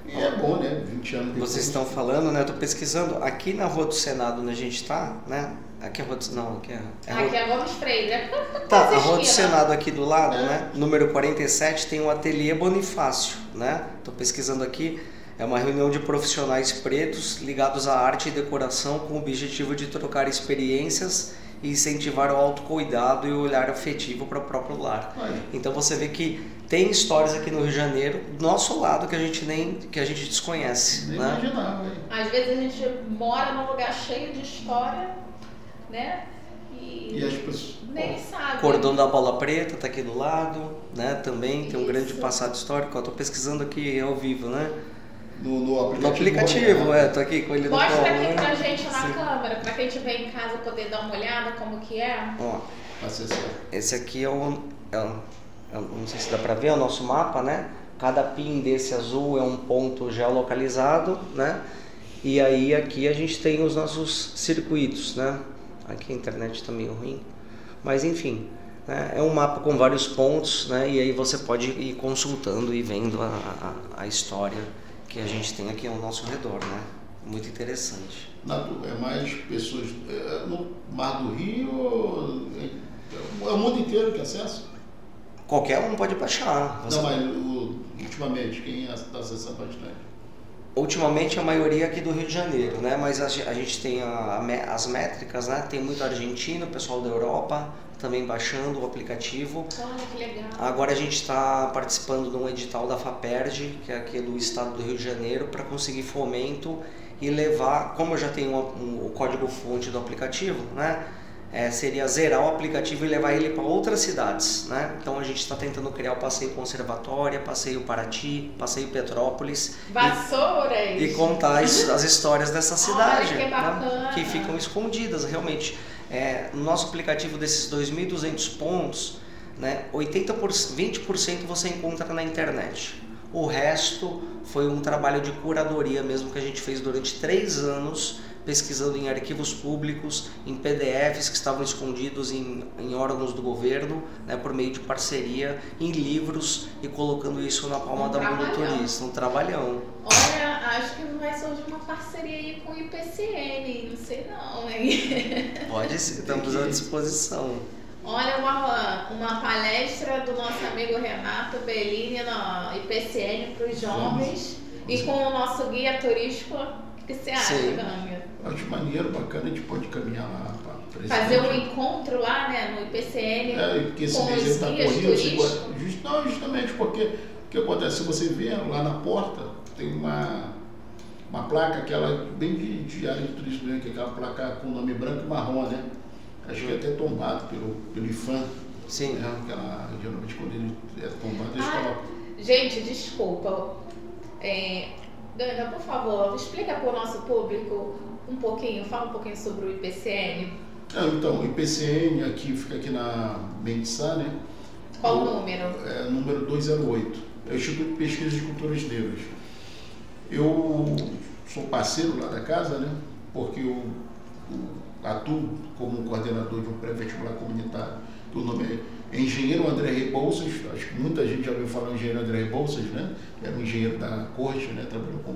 E é bom, né? 20 anos depois. Vocês estão falando, né? Eu tô pesquisando. Aqui na Rua do Senado, onde a gente está, né? Aqui é a Rua do... Não, aqui aqui é a Gomes Freire. Tá, a Rua do Senado aqui do lado, né? Número 47, tem o Ateliê Bonifácio, né? Tô pesquisando aqui. É uma reunião de profissionais pretos ligados à arte e decoração com o objetivo de trocar experiências e incentivar o autocuidado e o olhar afetivo para o próprio lar. Então você vê que tem histórias aqui no Rio de Janeiro, do nosso lado, que a gente desconhece. Nem né? imaginava. Às vezes a gente mora num lugar cheio de história, né? E as pessoas nem sabe. Cordão da Bola Preta tá aqui do lado, né? Também tem um grande passado histórico. Eu tô pesquisando aqui ao vivo, né? No aplicativo, tô aqui com ele no colo. Mostra aqui pra gente na câmera, pra quem estiver em casa poder dar uma olhada como que é. Ó, esse aqui não sei se dá pra ver, é o nosso mapa, né? Cada pin desse azul é um ponto geolocalizado, né? E aí aqui a gente tem os nossos circuitos, né? Aqui a internet tá meio ruim, mas enfim, né? É um mapa com vários pontos, né? E aí você pode ir consultando e vendo a história que a gente tem aqui ao nosso redor, né? Muito interessante. É mais pessoas no Mar do Rio, é o mundo inteiro que acessa? Qualquer um pode baixar. Não, mas ultimamente, quem está acessando bastante? Ultimamente a maioria aqui do Rio de Janeiro, né? Mas a gente tem as métricas, né? Tem muito argentino, pessoal da Europa também baixando o aplicativo. Olha que legal. Agora a gente está participando de um edital da FAPERJ, que é aqui do estado do Rio de Janeiro, para conseguir fomento e levar, como eu já tenho o código-fonte do aplicativo, né? Seria zerar o aplicativo e levar ele para outras cidades, né? Então a gente está tentando criar o Passeio Conservatória, Passeio Paraty, Passeio Petrópolis e contar as histórias dessa cidade, que bacana, né? Que ficam escondidas realmente. No nosso aplicativo desses 2.200 pontos, né, 20% você encontra na internet. O resto foi um trabalho de curadoria mesmo que a gente fez durante 3 anos, pesquisando em arquivos públicos, em PDFs que estavam escondidos em órgãos do governo, né, por meio de parceria, em livros e colocando isso na palma da mão do turista. Um trabalhão. Olha, acho que vai surgir uma parceria aí com o IPCN, não sei não, hein? Pode ser, estamos à disposição. Olha, uma palestra do nosso amigo Renato Bellini no IPCN para os jovens e com o nosso guia turístico. O que você acha, Ganga? Acho maneiro, bacana, a gente pode caminhar lá para fazer um encontro lá, né, no IPCN porque esse com mês os está guias corrido. Justamente porque o que acontece, se você vê lá na porta, tem uma placa, aquela bem de área de turismo, né, que é aquela placa com nome branco e marrom, né? Acho que é até tombado pelo IFAM. Sim. Né? Aquela, geralmente quando ele é tombado, eles colocam. Gente, desculpa. Ganga, por favor, explica para o nosso público um pouquinho, fala um pouquinho sobre o IPCN. Então, o IPCN aqui fica aqui na Mendissá, né? Qual o número? Número 208. É o Instituto de Pesquisa de Culturas Negras. Eu sou parceiro lá da casa, né? Porque eu atuo como coordenador de um pré-vestibular comunitário, que o nome é Engenheiro André Rebouças. Acho que muita gente já ouviu falar em Engenheiro André Rebouças, né? Era um engenheiro da corte, né? Trabalhou com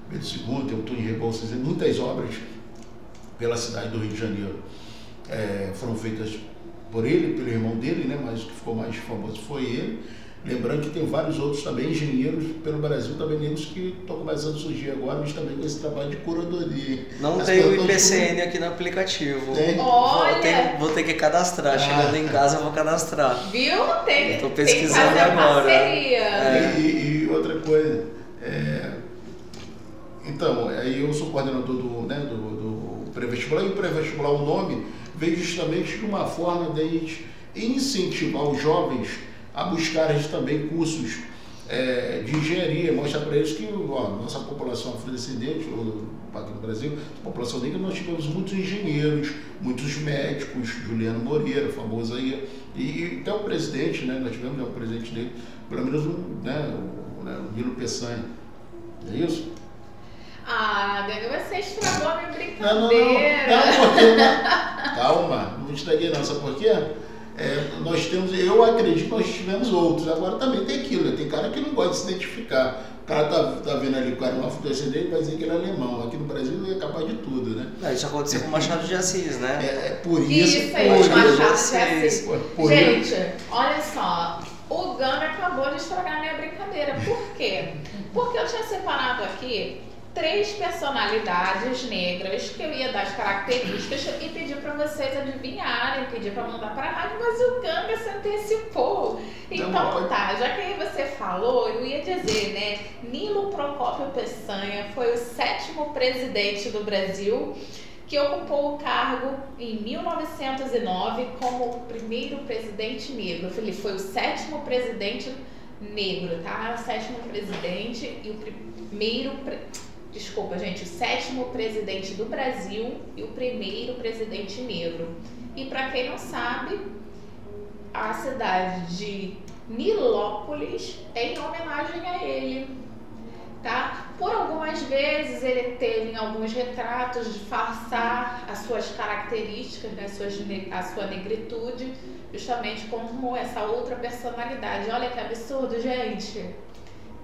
Pedro II, Teotônio Rebouças, e muitas obras pela cidade do Rio de Janeiro foram feitas por ele, pelo irmão dele, né? Mas o que ficou mais famoso foi ele. Lembrando que tem vários outros também engenheiros pelo Brasil, também negros, que estão começando a surgir agora, mas também com esse trabalho de curadoria. Não tem o IPCN aqui no aplicativo. Tem. Olha! Vou ter que cadastrar. Chegando em casa eu vou cadastrar. Viu? Estou pesquisando agora. E outra coisa, então, aí eu sou coordenador do pré-vestibular, e o pré-vestibular, o nome, veio justamente de uma forma de a gente incentivar os jovens a buscarem também cursos de engenharia, mostrar para eles que nossa população afrodescendente, aqui no Brasil, a população negra, nós tivemos muitos engenheiros, muitos médicos, Juliano Moreira, famoso aí, e até o presidente, né, nós tivemos o presidente dele, pelo menos o Nilo Peçanha, é isso? Ganga, você estragou a minha brincadeira. Não, calma, não estraguei não, sabe por quê? Nós temos, eu acredito que nós tivemos outros, agora também tem aquilo, né? Tem cara que não gosta de se identificar, o cara tá vendo ali o cara um afrodescendente, vai dizer que ele é alemão, aqui no Brasil é capaz de tudo, né? Isso aconteceu com o Machado de Assis, né? Por isso. Isso aí, Machado de Assis. Gente, olha só, o Ganga acabou de estragar a minha brincadeira, por quê? Porque eu tinha separado aqui 3 personalidades negras que eu ia dar as características e pedir para vocês adivinharem, pedir para mandar para a rádio, mas o Ganga se antecipou. Então tá, já que aí você falou, eu ia dizer, né? Nilo Procópio Peçanha foi o 7º presidente do Brasil, que ocupou o cargo em 1909 como o primeiro presidente negro. Ele foi o 7º presidente negro, tá? O 7º presidente e o primeiro... Desculpa, gente, o 7º presidente do Brasil e o primeiro presidente negro. E para quem não sabe, a cidade de Nilópolis é em homenagem a ele, tá? Por algumas vezes ele teve em alguns retratos de disfarçar as suas características, né, a sua negritude, justamente como essa outra personalidade. Olha que absurdo, gente.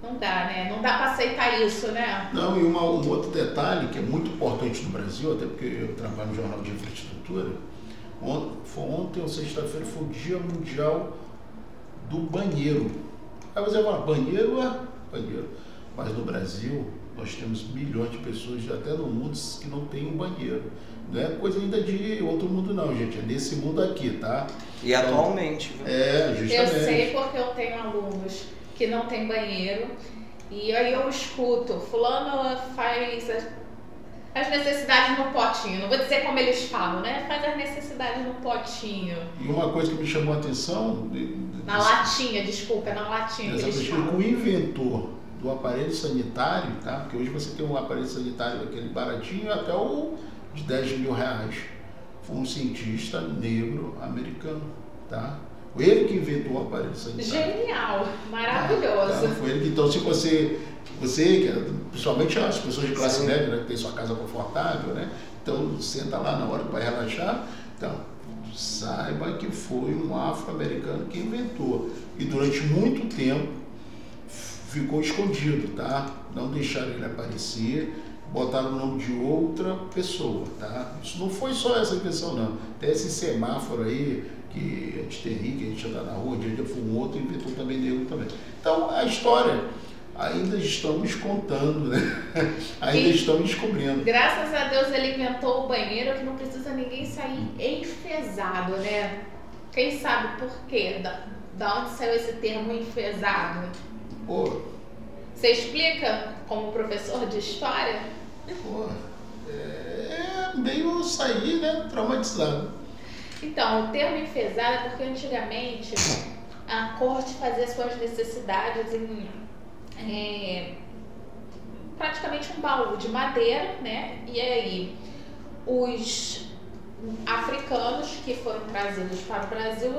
Não dá, né? Não dá para aceitar isso, né? Não, e um outro detalhe que é muito importante no Brasil, até porque eu trabalho no Jornal de Infraestrutura, ontem ou sexta-feira foi o Dia Mundial do Banheiro. Aí você fala, banheiro é banheiro. Mas no Brasil, nós temos milhões de pessoas, até no mundo, que não tem um banheiro. Não é coisa ainda de outro mundo não, gente. É desse mundo aqui, tá? E então, atualmente, viu? Justamente. Eu sei porque eu tenho alunos que não tem banheiro, e aí eu escuto, fulano faz as necessidades no potinho, não vou dizer como eles falam, né? Faz as necessidades no potinho. E uma coisa que me chamou a atenção... Na latinha, desculpa, na latinha que eles falam. O inventor do aparelho sanitário, tá? Porque hoje você tem um aparelho sanitário, aquele baratinho, até o de 10 mil reais. Foi um cientista negro americano, tá? Foi ele que inventou o aparelho sanitário. Genial, maravilhoso. Foi ele que, então, se você principalmente as pessoas de classe média, né, que tem sua casa confortável, né, Então, senta lá na hora que vai relaxar. Então, saiba que foi um afro-americano que inventou. E durante muito tempo ficou escondido, tá? Não deixaram ele aparecer, botaram o nome de outra pessoa, tá? Isso não foi só essa invenção, não. Até esse semáforo aí, que a gente tem aí, que a gente anda na rua, de dia foi um outro, inventou também negro também. Então, a história ainda estamos contando, né? Ainda estamos descobrindo. Graças a Deus ele inventou o banheiro que não precisa ninguém sair enfesado, né? Quem sabe por quê? Da onde saiu esse termo enfesado? Pô. Você explica como professor de história? Pô, meio sair, né, traumatizado. Então, o termo enfesado é porque antigamente a corte fazia suas necessidades em praticamente um baú de madeira, né? E aí os africanos que foram trazidos para o Brasil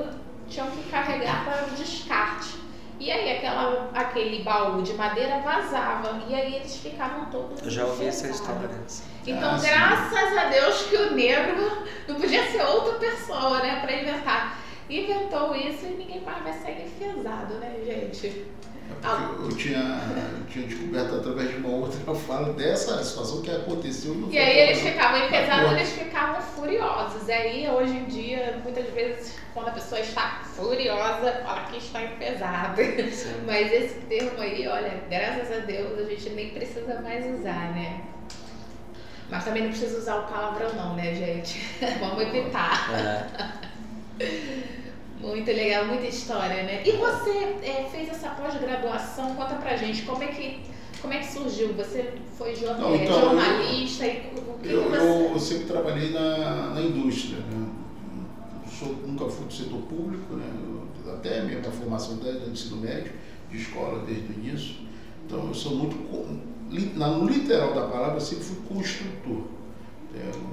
tinham que carregar para o descarte. E aí aquele baú de madeira vazava e aí eles ficavam todos Eu já ouvi essa enfesados. história. Então, graças a Deus que o negro não podia ser outra pessoa, né, para inventar. Inventou isso e ninguém mais vai sair enfesado, né, gente? Eu tinha descoberto através de uma outra fala dessa situação que aconteceu. E aí eles ficavam enfesados, eles ficavam furiosos. E aí, hoje em dia, muitas vezes, quando a pessoa está furiosa, fala que está enfesada. Mas esse termo aí, olha, graças a Deus, a gente nem precisa mais usar, né? Mas também não precisa usar o palavrão não, né, gente? Vamos evitar. Muito legal, muita história, né? E você fez essa pós-graduação, conta pra gente, como é que surgiu? Você foi jornalista e o que eu sempre trabalhei na indústria, né? Nunca fui do setor público, né? Até a minha formação do ensino médio, de escola desde o início. Então eu sou muito, no literal da palavra, eu sempre fui construtor.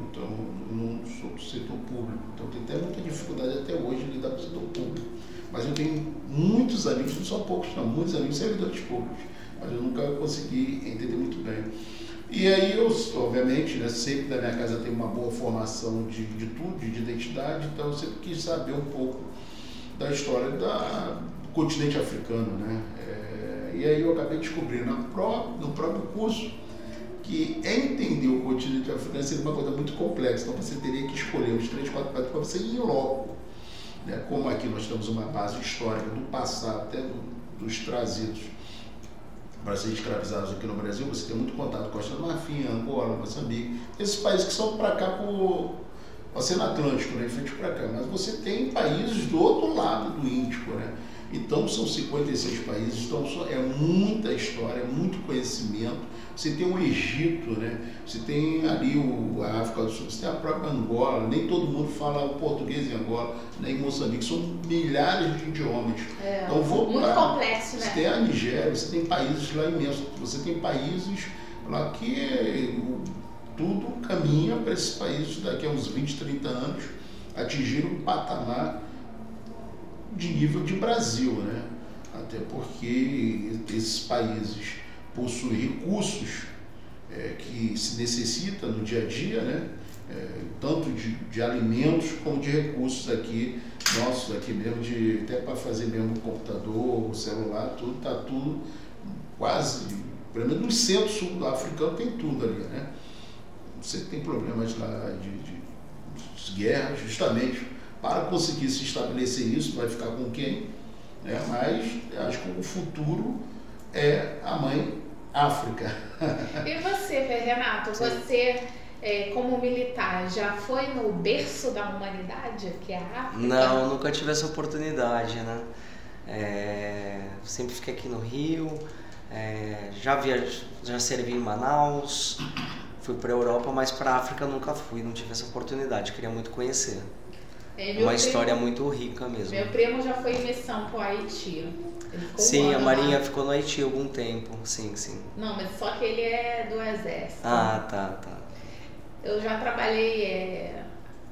Então, não sou do setor público, então tenho até muita dificuldade até hoje de lidar com o setor público. Mas eu tenho muitos amigos, não são poucos não, muitos amigos servidores públicos, mas eu nunca consegui entender muito bem. E aí eu, obviamente, né, sempre na minha casa tem uma boa formação de tudo, de identidade, então eu sempre quis saber um pouco da história do continente africano, né? E aí eu acabei descobrindo no próprio curso que entender o continente africano seria uma coisa muito complexa, então você teria que escolher uns 3, 4 países para você ir logo. Né? Como aqui nós temos uma base histórica do passado, até dos trazidos para serem escravizados aqui no Brasil, você tem muito contato com a Costa do Marfim, Angola, Moçambique, esses países que são para cá para o Oceano Atlântico, né? Em frente para cá, mas você tem países do outro lado do Índico, né? Então são 56 países, então é muita história, muito conhecimento. Você tem o Egito, né? Você tem ali a África do Sul, você tem a própria Angola, nem todo mundo fala o português em Angola, nem em Moçambique, são milhares de idiomas. Então, muito complexo, né? Você tem a Nigéria, você tem países lá imensos, você tem países lá que tudo caminha para esses países daqui a uns 20, 30 anos atingir um patamar de nível de Brasil, né? Até porque esses países possuem recursos que se necessita no dia a dia, né? Tanto de alimentos como de recursos aqui, nossos aqui mesmo, até para fazer mesmo o computador, o celular, tudo, está tudo quase, pelo menos no centro-sul africano tem tudo ali, né? Você tem problemas lá de guerra, justamente para conseguir se estabelecer isso, vai ficar com quem? Mas acho que o futuro é a mãe África. E você, Renato, você como militar já foi no berço da humanidade, que é a África? Não, nunca tive essa oportunidade, né? Sempre fiquei aqui no Rio, já servi em Manaus, fui para a Europa, mas para a África nunca fui, não tive essa oportunidade, queria muito conhecer. Uma história muito rica mesmo. Meu primo já foi em missão para o Haiti. Sim, a Marinha ficou no Haiti algum tempo, sim. Não, mas só que ele é do exército. Ah, tá. Eu já trabalhei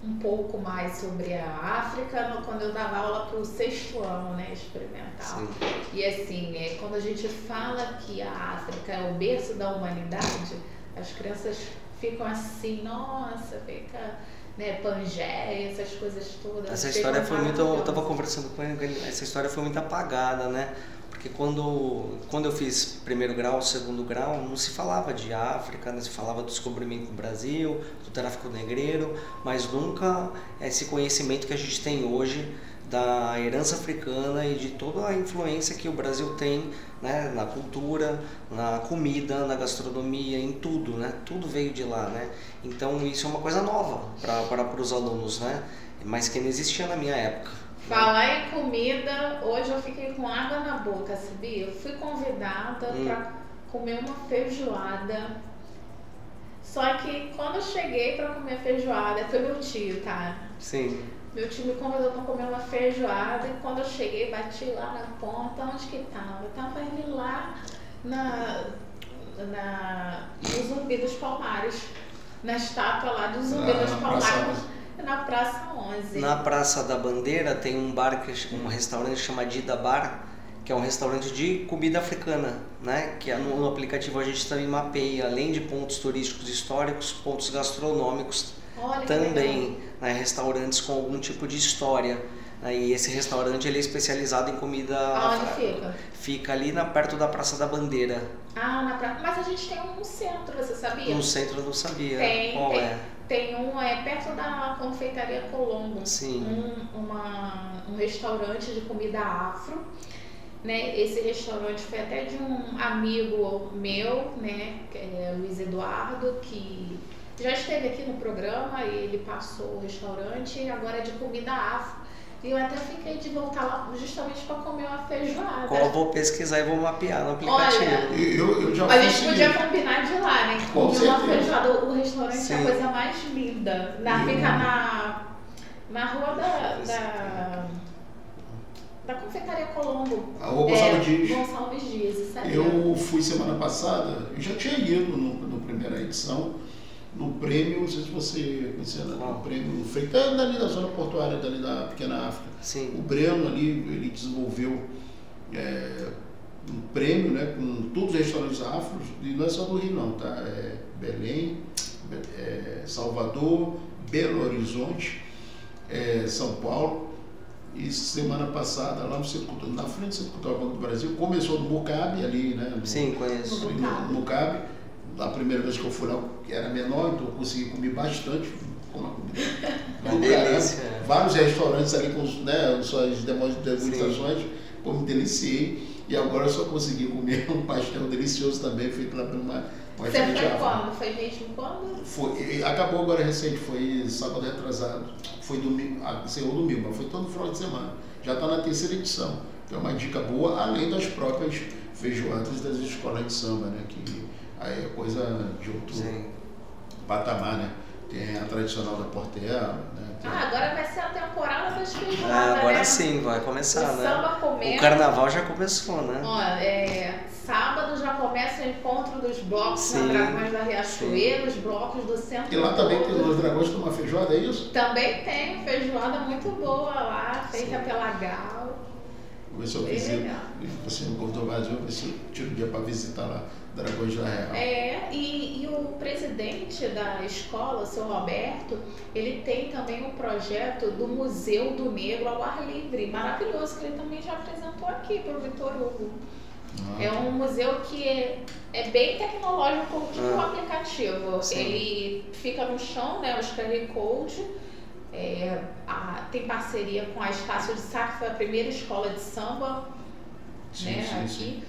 um pouco mais sobre a África quando eu dava aula para o 6º ano, né, experimental. Sim. E assim, quando a gente fala que a África é o berço da humanidade, as crianças ficam assim, nossa, fica, né, Pangeia, essas coisas todas. Essa história foi muito, eu estava conversando com ele, essa história foi muito apagada, né? Porque quando eu fiz primeiro grau, segundo grau, não se falava de África, não se falava do descobrimento do Brasil, do tráfico negreiro, mas nunca esse conhecimento que a gente tem hoje da herança africana e de toda a influência que o Brasil tem, né, na cultura, na comida, na gastronomia, em tudo, né? Tudo veio de lá, né? Então isso é uma coisa nova para os alunos, né? Mas que não existia na minha época. Falar em comida, hoje eu fiquei com água na boca, sabia? Eu fui convidada para comer uma feijoada. Só que quando eu cheguei para comer feijoada, foi meu tio, tá? Sim. Meu tio me convidou para comer uma feijoada e quando eu cheguei, bati lá na ponta, onde que tava? Eu tava indo lá no Zumbi dos Palmares, na estátua lá do Zumbi dos Palmares, na Praça 11. Na Praça da Bandeira tem um bar, um restaurante chamado Dida Bar, que é um restaurante de comida africana, né? Que no aplicativo a gente também mapeia, além de pontos turísticos históricos, pontos gastronômicos. Olha, também, né, restaurantes com algum tipo de história. E esse restaurante ele é especializado em comida. Aonde fica? Fica ali perto da Praça da Bandeira. Ah, na praça. Mas a gente tem um no centro, você sabia? No centro eu não sabia. Tem, qual tem. é? Tem um perto da Confeitaria Colombo. Sim. Um restaurante de comida afro. Né? Esse restaurante foi até de um amigo meu, né? Que é Luiz Eduardo, que já esteve aqui no programa e ele passou o restaurante e agora é de comida afro. E eu até fiquei de voltar lá justamente para comer uma feijoada. Eu vou pesquisar e vou mapear no aplicativo. Olha, eu já a gente podia combinar de lá, né? Com comer uma certeza. feijoada. O restaurante Sim. é a coisa mais linda. Fica na rua da Confeitaria Colombo. A rua Gonçalves Dias. Gonçalves Dias, isso aí. Eu fui semana passada, eu já tinha ido no primeira edição, no prêmio, não sei se você conhecia, no prêmio feito ali da zona portuária, dali da Pequena África. Sim. O Breno ali, ele desenvolveu um prêmio, né, com todos os restaurantes afros, e não é só do Rio não, tá? É Belém, Salvador, Belo Horizonte, São Paulo. E semana passada, lá no Centro Cultural, na frente do Centro Cultural Banco do Brasil, começou no Mucabe, ali, né? Sim, conheço. Ali no Mucabe. A primeira vez que eu fui lá, era menor, então eu consegui comer bastante. Uma comida. Uma delícia. Vários restaurantes ali com, né, suas degustações, eu me deliciei. E agora eu só consegui comer um pastel delicioso também, feito lá por uma Você foi quando? Foi mesmo quando? Foi, acabou agora recente, foi sábado retrasado. Foi domingo, encerrou domingo, mas foi todo final de semana. Já está na terceira edição. Então é uma dica boa, além das próprias feijoadas das escolas de samba, né? Que aí é coisa de outro patamar, né? Tem a tradicional da Portela, né? Agora vai ser a temporada das feijoadas, agora né? sim, vai começar, o né? Samba começa. O carnaval já começou, né? Sábado já começa o encontro dos blocos na Dragões da Riachuelo, os blocos do centro. E lá também tem os Dragões, tem uma feijoada, é isso? Também tem feijoada muito boa lá, feita pela Gal. Vou ver se eu visito. Você me contou mais, eu vou ver se eu tiro um dia para visitar lá, Dragões da Real. E o presidente da escola, o seu Roberto, ele tem também um projeto do Museu do Negro ao ar livre, maravilhoso, que ele também já apresentou aqui para o Vitor Hugo. É um museu que é bem tecnológico, tipo um aplicativo. Sim. Ele fica no chão, né, os QR Code. Tem parceria com a Estácio de Sá, que foi a primeira escola de samba, aqui. Sim.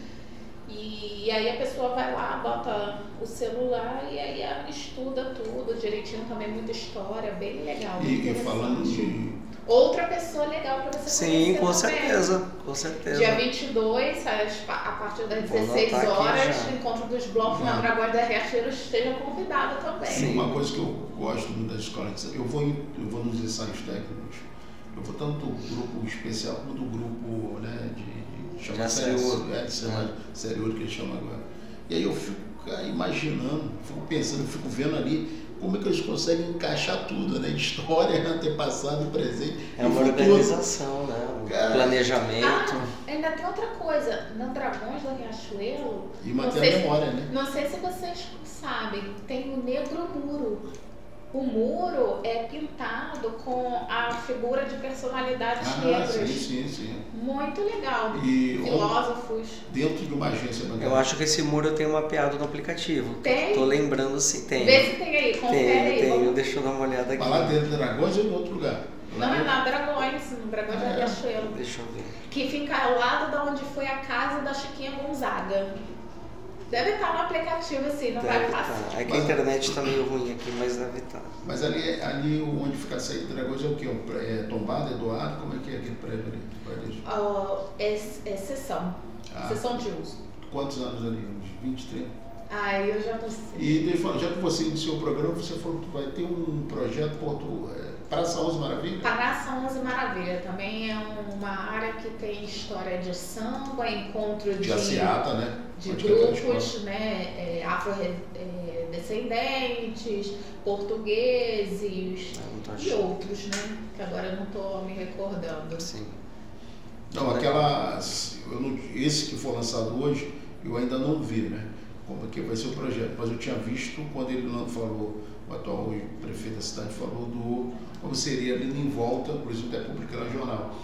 E aí a pessoa vai lá, bota o celular e aí estuda tudo direitinho, também muita história, bem legal. E falando de... Outra pessoa legal para você conhecer. Sim, com também. certeza, com certeza. Dia 22, a partir das 16 horas, encontro dos blocos na Dragões da Riachuelo, esteja convidado também. Sim. Uma coisa que eu gosto muito das escolas, eu vou nos ensaios técnicos, eu vou tanto do grupo especial como do grupo, né, de chama Sério, que eles chamam agora. E aí eu fico imaginando, fico pensando, fico vendo ali como é que eles conseguem encaixar tudo, né? História, antepassado, presente É uma organização, né? Um planejamento. Ainda tem outra coisa. No Dragões do Riachuelo... E manter a memória, né? Não sei se vocês sabem, tem o Negro Muro. O muro é pintado com a figura de personalidades negras. Sim. Muito legal. E filósofos. Dentro de uma agência bancária. Eu acho que esse muro eu tenho mapeado no aplicativo. Tem? Tô lembrando se tem. Vê se tem aí, confere aí. Tem. Deixa eu dar uma olhada aqui. Mas lá dentro de Dragões ou em outro lugar? Não, é na Dragões, no Dragões da Riachuelo. Deixa eu ver. Que fica ao lado de onde foi a casa da Chiquinha Gonzaga. Deve estar no aplicativo assim, não vai fácil. É que a internet tá meio ruim aqui, mas deve estar. Mas ali onde fica a saída de Dragões é o quê? É tombado, Eduardo? Como é que é aquele prédio ali? É sessão. Sessão de uso. Quantos anos ali? Uns 20, 30? Eu já não sei. E já que você iniciou o programa, você falou que vai ter um projeto Praça 11 Maravilha? Praça 11 Maravilha também é uma área que tem história de samba, encontro de Jaciata, né? De grupos, né, afrodescendentes, portugueses e outros, né, que agora eu não estou me recordando. Sim. Não, esse que foi lançado hoje, eu ainda não vi, né? Como que vai ser o projeto, mas eu tinha visto quando ele não falou, o atual prefeito da cidade falou como seria ali em volta, por isso até publiquei no jornal,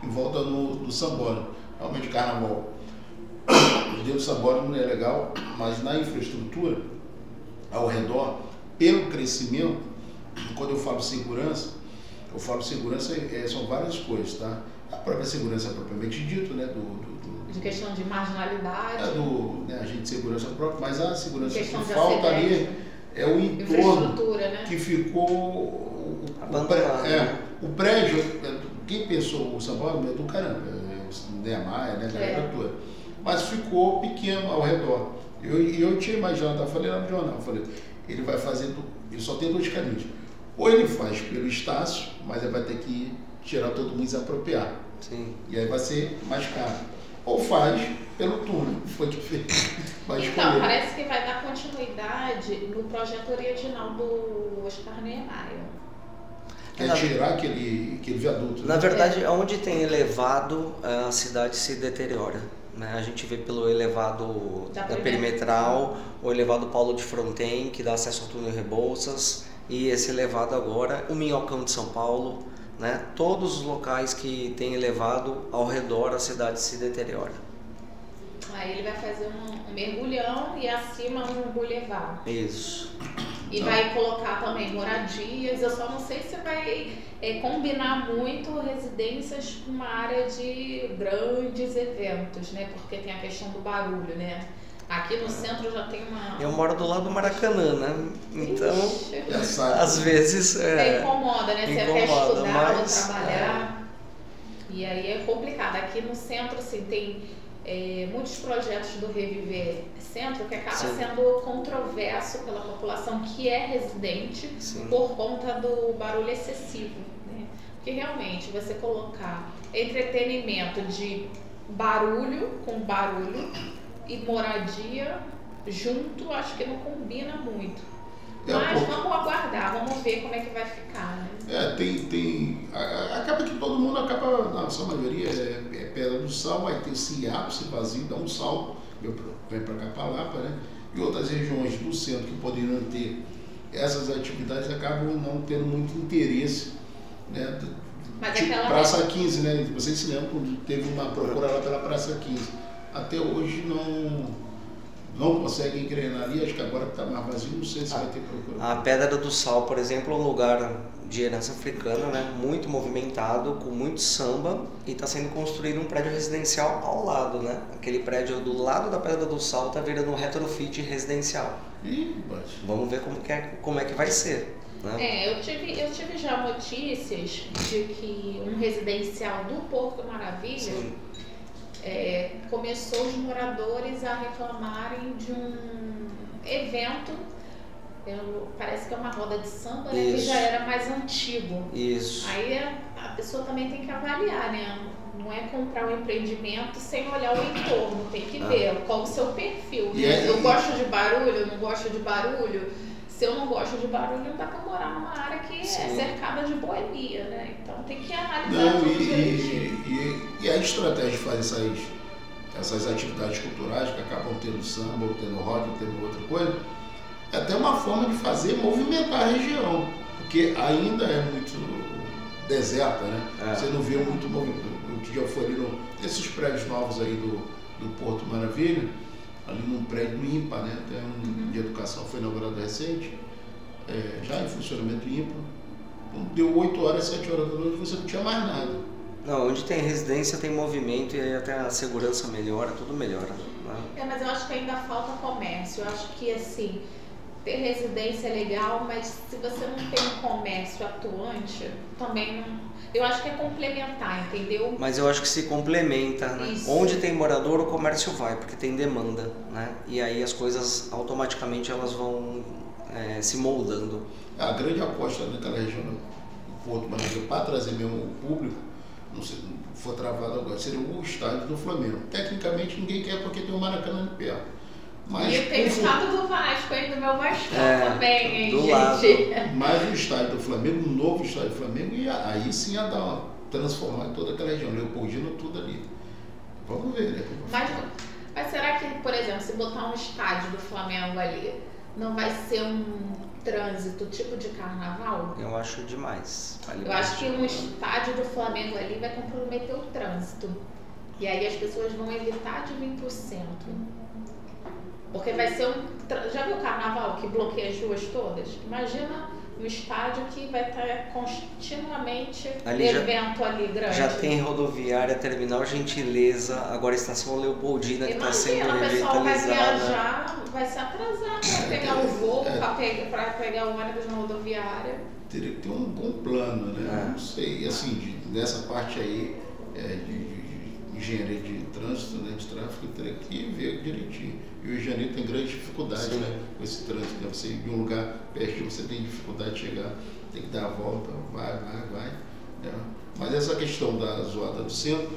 em volta do Sambódromo, realmente carnaval. Dentro do Sambódromo é legal, mas na infraestrutura, ao redor, pelo crescimento, quando eu falo segurança, são várias coisas, tá? A própria segurança propriamente dito, né? De questão de marginalidade. A gente de segurança própria, mas a segurança que falta ali é o entorno, né? que ficou o prédio, quem pensou o Sambódromo é do caramba, é a Maia, né? Toda. Mas ficou pequeno ao redor. Eu tinha imaginado, falei lá no jornal, ele vai fazer, ele só tem 2 caminhos. Ou ele faz pelo Estácio, mas ele vai ter que tirar todo mundo e desapropriar. Sim. E aí vai ser mais caro. Ou faz pelo túnel, foi diferente. Então, parece que vai dar continuidade no projeto original do Oscar Niemeyer. Quer tirar aquele viaduto. Na verdade, onde tem elevado, a cidade se deteriora. Né? A gente vê pelo elevado da Perimetral, o elevado Paulo de Fronten, que dá acesso ao túnel Rebouças, e esse elevado agora, o Minhocão de São Paulo, né? Todos os locais que tem elevado ao redor, a cidade se deteriora. Aí ele vai fazer um mergulhão e acima um bulevar. Isso. E vai colocar também moradias. Eu só não sei se vai combinar muito residências com uma área de grandes eventos, né? Porque tem a questão do barulho, né? Aqui no centro já tem uma... Eu moro do lado do Maracanã, né? Então, às vezes... incomoda, né? Você quer estudar ou trabalhar. E aí é complicado. Aqui no centro, assim, tem muitos projetos do Reviver Centro que acaba sendo controverso pela população que é residente por conta do barulho excessivo, né? Porque realmente você colocar entretenimento de barulho com barulho e moradia junto, acho que não combina muito. Mas vamos aguardar, vamos ver como é que vai ficar, né? Acaba que todo mundo na sua maioria é Pedra do Sal, vai ter o Ciapo, se vazio, dá um sal, vem para cá, para Lapa, né? E outras regiões do centro que poderiam ter essas atividades acabam não tendo muito interesse, né? Mas tipo, Praça 15, né? Vocês se lembram quando teve uma procura lá pela Praça 15. Até hoje não consegue engrenar ali, acho que agora que está mais vazio, não sei se vai ter procura. A Pedra do Sal, por exemplo, é um lugar de herança africana, né? Muito movimentado, com muito samba, e está sendo construído um prédio residencial ao lado, né? Aquele prédio do lado da Pedra do Sal está virando um retrofit residencial. Vamos ver como é que vai ser. Né? Eu tive já notícias de que um residencial do Porto Maravilha começou os moradores a reclamarem de um evento, parece que é uma roda de samba, né, que já era mais antigo. Isso. Aí a pessoa também tem que avaliar, né? Não é comprar um empreendimento sem olhar o entorno, tem que ver qual o seu perfil. Né? Eu gosto de barulho, eu não gosto de barulho. se eu não gosto de barulho, não dá pra morar numa área que Sim. é cercada de boemia, né? Então tem que analisar Não, tudo direitinho. e a estratégia de fazer essas atividades culturais que acabam tendo samba, ou tendo rock, ou tendo outra coisa, é até uma forma de fazer movimentar a região, porque ainda é muito deserta, né? Você não vê muito movimento. Outro dia eu fui ali nesses prédios novos aí do Porto Maravilha, ali num prédio do INPA, né? Até de educação foi inaugurado recente, já em funcionamento INPA. Deu 8 horas, 7 horas da noite, você não tinha mais nada. Não, onde tem residência tem movimento e aí até a segurança melhora, tudo melhora. Né? Mas eu acho que ainda falta comércio. Eu acho que, assim, ter residência é legal, mas se você não tem um comércio atuante, também não... Eu acho que é complementar, entendeu? Mas eu acho que se complementa, né? Isso. Onde tem morador, o comércio vai, porque tem demanda, né? E aí as coisas automaticamente elas vão se moldando. A grande aposta naquela região do Porto Maravilha para trazer mesmo o público, não sei, for travado agora, seria o estádio do Flamengo. Tecnicamente ninguém quer porque tem o Maracanã de perto. Mas E tem o estado do Vasco, hein? Do meu Vasco também, hein, do gente? lado. mais o estádio do Flamengo, um novo estádio do Flamengo, e aí sim ia dar transformar toda aquela região, Leopoldina, tudo ali. Vamos ver, né? Mas será que, por exemplo, se botar um estádio do Flamengo ali, não vai ser um trânsito tipo de carnaval? Eu acho demais. Eu acho que um estádio do Flamengo ali vai comprometer o trânsito. E aí as pessoas vão evitar de vir pro centro. Porque vai ser já viu o carnaval que bloqueia as ruas todas? Imagina um estádio que vai estar continuamente ali evento ali grande. Já tem rodoviária, terminal Gentileza, agora a estação Leopoldina que está sendo Imagina, o pessoal vai revitalizada. viajar, vai se atrasar para pegar o voo, para pegar o ônibus na rodoviária. Teria que ter um bom plano, né? Não sei, assim, nessa parte aí de engenharia de trânsito, né, de tráfego, teria que ver direitinho. E o Rio de Janeiro tem grande dificuldade, né, com esse trânsito. Né? Você ir de um lugar perto, você tem dificuldade de chegar, tem que dar a volta, vai. Né? Mas essa questão da zoada do centro,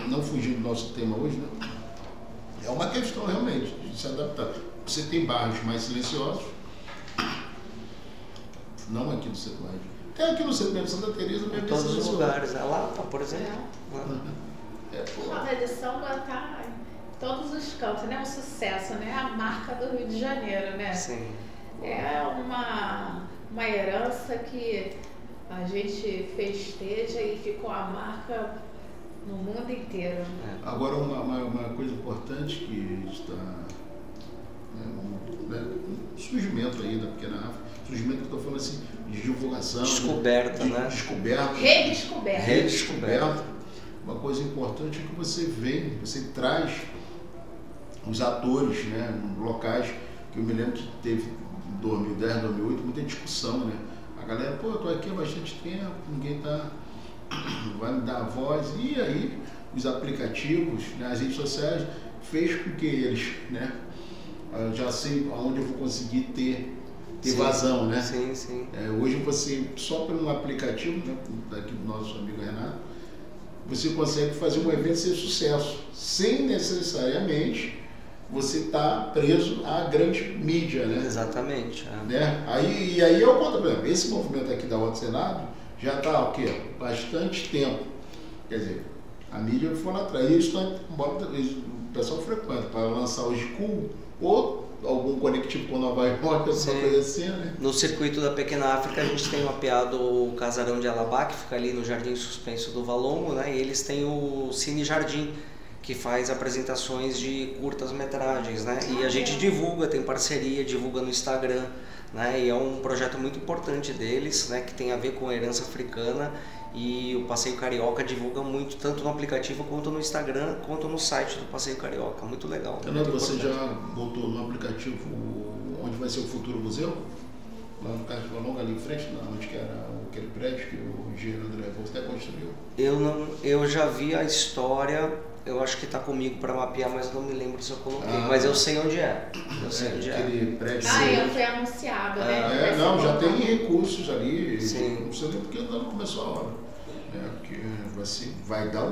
não fugindo do nosso tema hoje, né, é uma questão realmente de se adaptar. Você tem bairros mais silenciosos, não aqui no centro mais. Tem aqui no centro mesmo, Santa Teresa mesmo. Em todos os lugares, a Lapa, por exemplo. A roda de samba tá em todos os cantos, né? Um sucesso, né? A marca do Rio de Janeiro, né? Sim. É uma herança que a gente festeja e ficou a marca no mundo inteiro. Agora, uma coisa importante que está um surgimento aí da Pequena África, surgimento que eu estou falando assim, de divulgação, descoberta, né? Redescoberta. Uma coisa importante é que você traz os atores, né, locais, que eu me lembro que teve em 2010, 2008, muita discussão, né? A galera, eu tô aqui há bastante tempo, ninguém vai me dar a voz, e aí os aplicativos, né, as redes sociais, fez com que eles, né, eu já sei aonde eu vou conseguir ter vazão, né? Sim. Hoje você, só por um aplicativo, né, daqui do nosso amigo Renato, você consegue fazer um evento ser sucesso, sem necessariamente você estar preso à grande mídia, né? Exatamente. Né? Aí eu conto, por exemplo, esse movimento aqui da Otto Senado já está bastante tempo. Quer dizer, a mídia foi lá atrás. E o pessoal frequenta para lançar o School ou algum conectivo com Nova York, alguma coisa assim, né? No circuito da Pequena África a gente tem mapeado o Casarão de Alabá, que fica ali no Jardim Suspenso do Valongo, né? E eles têm o Cine Jardim, que faz apresentações de curtas-metragens, né? E a gente divulga, tem parceria, divulga no Instagram, né? E é um projeto muito importante deles, né? Que tem a ver com a herança africana, e o Passeio Carioca divulga muito, tanto no aplicativo quanto no Instagram, quanto no site do Passeio Carioca. Muito legal. Renato, você já botou no aplicativo onde vai ser o futuro museu? Lá no Carlos Valongo, ali em frente, onde que era aquele prédio que o engenheiro André Volta até construiu? Eu já vi a história, eu acho que está comigo para mapear, mas não me lembro se eu coloquei. Mas eu sei onde é. Aquele prédio. Foi anunciado, né? Já tem recursos ali. Sim. Não sei nem porque não começou a obra. Porque vai dar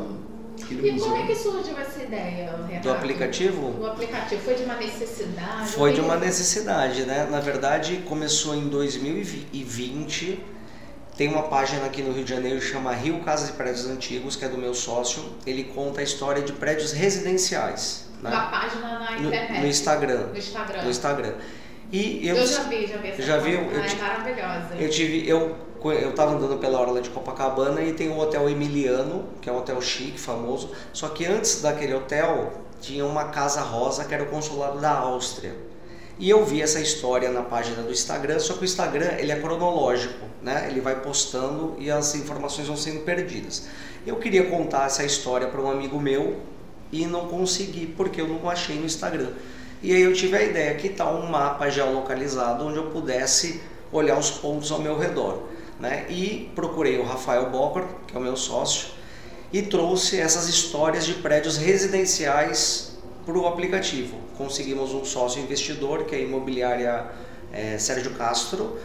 E como é que surgiu essa ideia, Renato? Do aplicativo? Do aplicativo. Foi de uma necessidade? Foi de uma necessidade, né? Na verdade, começou em 2020. Tem uma página aqui no Rio de Janeiro que chama Rio Casas e Prédios Antigos, que é do meu sócio. Ele conta a história de prédios residenciais. Né? Uma página na internet? No Instagram. No Instagram. E eu já vi essa já viu? É maravilhosa. Eu estava andando pela orla de Copacabana e tem o Hotel Emiliano, que é um hotel chique, famoso. Só que antes daquele hotel tinha uma casa rosa que era o consulado da Áustria. E eu vi essa história na página do Instagram, só que o Instagram ele é cronológico, né? Ele vai postando e as informações vão sendo perdidas. Eu queria contar essa história para um amigo meu e não consegui, porque eu não achei no Instagram. E aí eu tive a ideia, que tal um mapa geolocalizado onde eu pudesse olhar os pontos ao meu redor, né? E procurei o Rafael Bocker, que é o meu sócio, e trouxe essas histórias de prédios residenciais para o aplicativo. Conseguimos um sócio investidor, que é a imobiliária Sérgio Castro.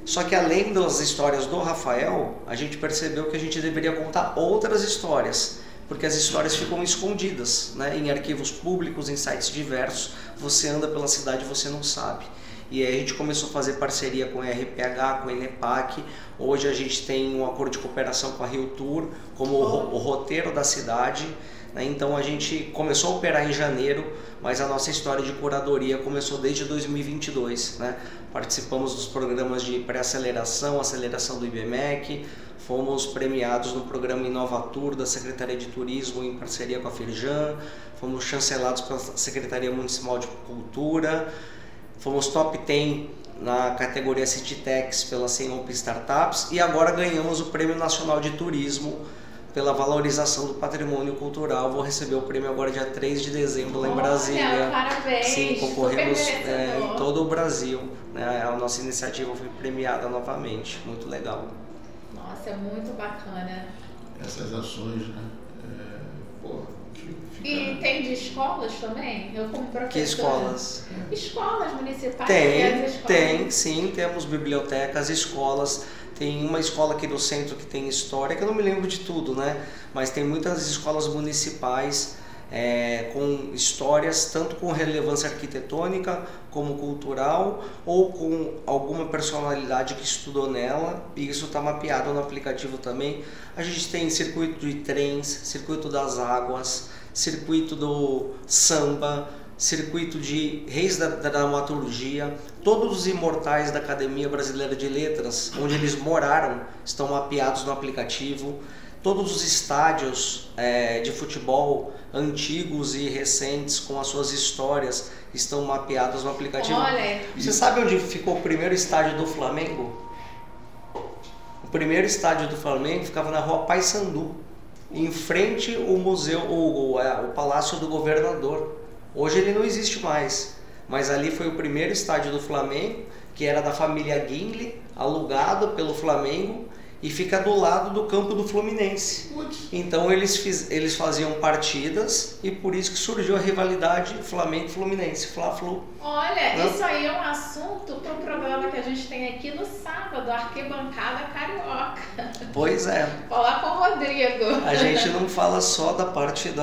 Só que além das histórias do Rafael, a gente percebeu que a gente deveria contar outras histórias, porque as histórias ficam escondidas, né? Em arquivos públicos, em sites diversos. Você anda pela cidade e você não sabe. E aí a gente começou a fazer parceria com a RPH, com a Enepac. Hoje a gente tem um acordo de cooperação com a Rio Tour, como o roteiro da cidade. Né? Então a gente começou a operar em janeiro, mas a nossa história de curadoria começou desde 2022. Né? Participamos dos programas de pré-aceleração, aceleração do IBMEC, fomos premiados no programa Inovatur da Secretaria de Turismo em parceria com a Firjan, fomos chancelados pela Secretaria Municipal de Cultura, fomos top 10 na categoria Cititex pela 100 Open Startups e agora ganhamos o Prêmio Nacional de Turismo pela valorização do patrimônio cultural. Vou receber o prêmio agora dia 3 de dezembro lá em Brasília. Parabéns! Sim, concorremos em todo o Brasil. Né? A nossa iniciativa foi premiada novamente, muito legal. Nossa, é muito bacana. Essas ações, né? E tem de escolas também? Eu como professora. Que escolas? Escolas municipais? Tem, sim. Temos bibliotecas, escolas. Tem uma escola aqui no centro que tem história, que eu não me lembro de tudo, né? Mas tem muitas escolas municipais com histórias, tanto com relevância arquitetônica, como cultural, ou com alguma personalidade que estudou nela, e isso está mapeado no aplicativo também. A gente tem circuito de trens, circuito das águas, circuito do samba, circuito de reis da dramaturgia, todos os imortais da Academia Brasileira de Letras, onde eles moraram, estão mapeados no aplicativo. Todos os estádios de futebol antigos e recentes, com as suas histórias, estão mapeados no aplicativo. Olha. Você sabe onde ficou o primeiro estádio do Flamengo? O primeiro estádio do Flamengo ficava na rua Paissandu, em frente ao museu, o Palácio do Governador. Hoje ele não existe mais, mas ali foi o primeiro estádio do Flamengo, que era da família Guinle, alugado pelo Flamengo, e fica do lado do campo do Fluminense. Então eles faziam partidas e por isso que surgiu a rivalidade Flamengo-Fluminense, Fla-Flu. Olha, isso aí é um assunto para o programa que a gente tem aqui no sábado, Arquibancada Carioca. Pois é. Falar com o Rodrigo. A gente não fala só da parte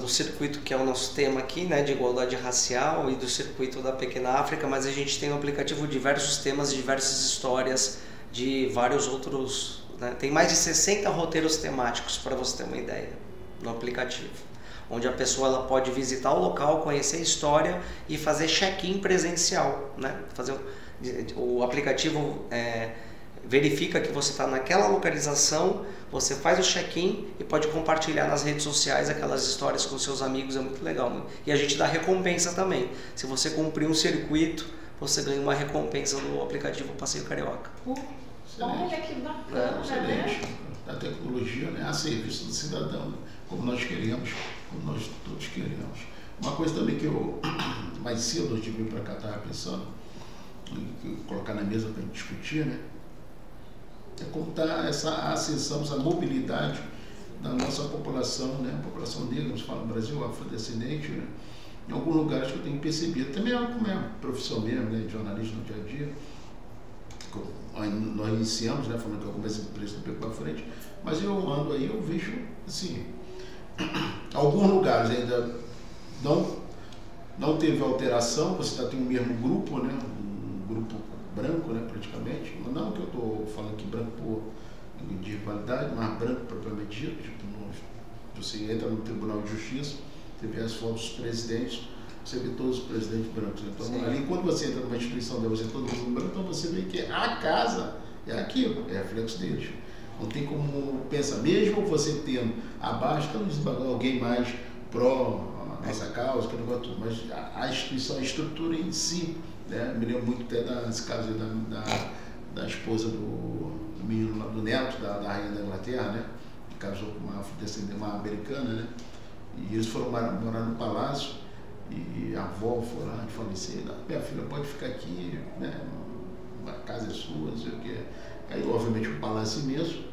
do circuito, que é o nosso tema aqui, né, de igualdade racial, e do circuito da Pequena África, mas a gente tem no aplicativo diversos temas, diversas histórias, de vários outros, né? Tem mais de 60 roteiros temáticos, para você ter uma ideia, no aplicativo, onde a pessoa ela pode visitar o local, conhecer a história e fazer check-in presencial, né? O aplicativo verifica que você está naquela localização, você faz o check-in e pode compartilhar nas redes sociais aquelas histórias com seus amigos, é muito legal, né? E a gente dá recompensa também. Se você cumprir um circuito, você ganha uma recompensa no aplicativo Passeio Carioca. Olha que bacana, excelente. Né? A tecnologia, né, a serviço do cidadão, né? Como nós queremos, como nós todos queremos. Uma coisa também que eu, mais cedo, eu tive para cá, estava pensando, colocar na mesa para discutir, né? É como está essa ascensão, essa mobilidade da nossa população, né? A população negra, nos fala no Brasil, afrodescendente, né? Em alguns lugares que eu tenho percebido, também como é profissão mesmo, né, de jornalismo no dia a dia, nós iniciamos, né, falando que algumas empresas estão para frente, mas eu ando aí, eu vejo, assim, Alguns lugares ainda não teve alteração, você ainda tem o mesmo grupo, né? Um grupo branco, né, praticamente. Não que eu estou falando aqui branco por de qualidade, mas branco propriamente dito. Tipo, você entra no Tribunal de Justiça, você vê as fotos dos presidentes, você vê todos os presidentes brancos. Então, sim, ali, quando você entra numa instituição dela, você todo mundo branco, então você vê que a casa é aquilo, é reflexo deles. Não tem como pensar, mesmo você tendo abaixo, alguém mais pró nossa causa, que negócio tudo, mas a instituição, a estrutura em si, né? Me lembro muito até desse caso da esposa do menino lá, do neto da rainha da Inglaterra, né? Que casou com uma americana, né? E eles foram morar no palácio e a avó foi lá e falecer. Minha filha pode ficar aqui, né? A casa é sua, não sei o que. Aí, obviamente, o palácio imenso.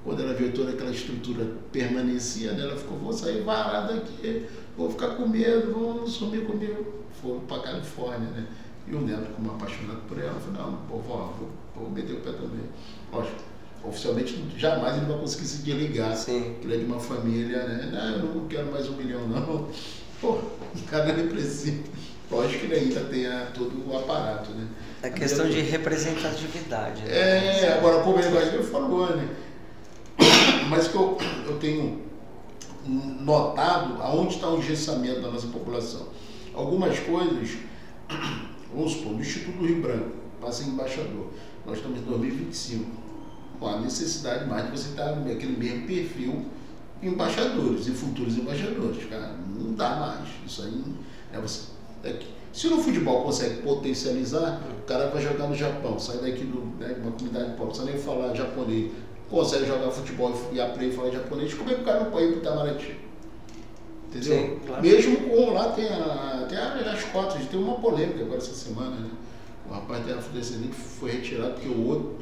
Quando ela viu toda aquela estrutura permanecia, né? Ela ficou, vou sair varada daqui, vou ficar com medo, vou sumir comigo. Foram para a Califórnia, né? E o neto, como apaixonado por ela, falou, não, vovó, vou meter o pé também. Lógico, oficialmente jamais ele vai conseguir se desligar. Sim. Ele é de uma família, né? Não, eu não quero mais 1 milhão, não. Pô, o cara é depressivo. Lógico que ele ainda tem todo o aparato, né? É questão de representatividade. Né? Agora, como ele falou, né? Mas que eu tenho notado aonde está o engessamento da nossa população. Algumas coisas, vamos supor, no Instituto do Rio Branco, passa em embaixador, nós estamos em 2025, a necessidade mais de você estar naquele mesmo perfil embaixadores e futuros embaixadores, cara, não dá mais, isso aí, se no futebol consegue potencializar, o cara vai jogar no Japão, sai daqui de uma comunidade pobre, não precisa nem falar japonês, consegue jogar futebol e aprender a falar japonês, como é que o cara não pode ir para o Itamaraty? Entendeu? Sim, claro. Mesmo com lá tem as cotas, tem uma polêmica agora essa semana, né? O rapaz da afrodescendente foi retirado porque o outro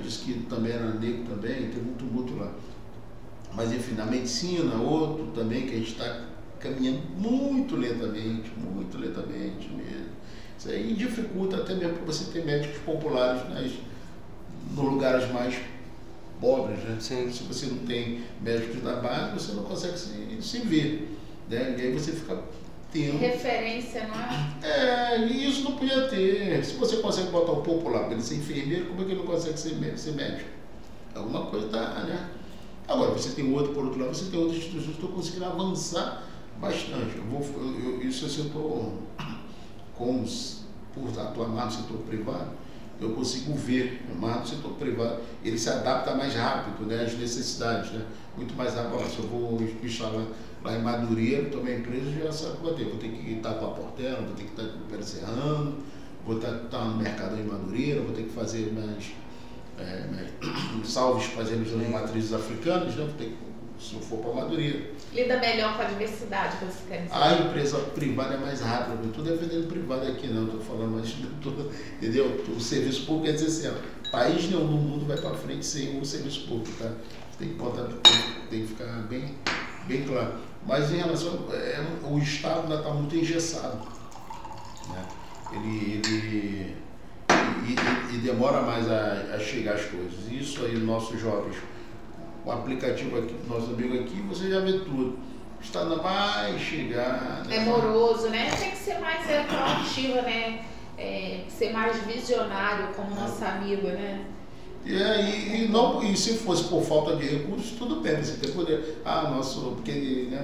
disse que também era negro também, teve um tumulto lá. Mas enfim, na medicina, outro também que a gente está caminhando muito lentamente mesmo. Isso aí dificulta até mesmo para você ter médicos populares nos lugares mais pobres, né? Sim. Se você não tem médicos da base, você não consegue se ver, né? E aí você fica tendo... Referência, não é? E isso não podia ter. Se você consegue botar o popular para ele ser enfermeiro, como é que ele não consegue ser médico? Alguma coisa tá, né? Agora, você tem outro, por outro lado, você tem outras instituições que estão conseguindo avançar bastante. Isso eu estou, por atuar mais no setor privado, eu consigo ver, mas no setor privado, ele se adapta mais rápido, né, às necessidades, né, muito mais rápido. Se eu vou instalar lá em Madureira, então minha empresa já sabe que vou ter que estar com a Portela, vou ter que estar com o Pérez Serrano, vou estar no mercado em Madureira, vou ter que fazer mais salves para as religiões de matrizes africanas, né, vou ter que, se eu for para Madureira. Lida melhor com a diversidade, que você quer dizer? A empresa privada é mais rápida, não estou defendendo privado aqui não, estou falando mais de tudo, entendeu? O serviço público quer dizer assim, país nenhum no mundo vai para frente sem o serviço público, tá? Tem que ficar bem claro. Mas em relação, o Estado ainda está muito engessado, né? Ele demora mais a chegar as coisas. Isso aí, nossos jovens, o aplicativo aqui, nosso amigo aqui, você já vê tudo. O Estado ainda vai chegar. É moroso, né? Tem que ser mais proativo, né? Ser mais visionário como nosso amigo, né? E se fosse por falta de recursos, tudo bem, você tem poder. Porque né,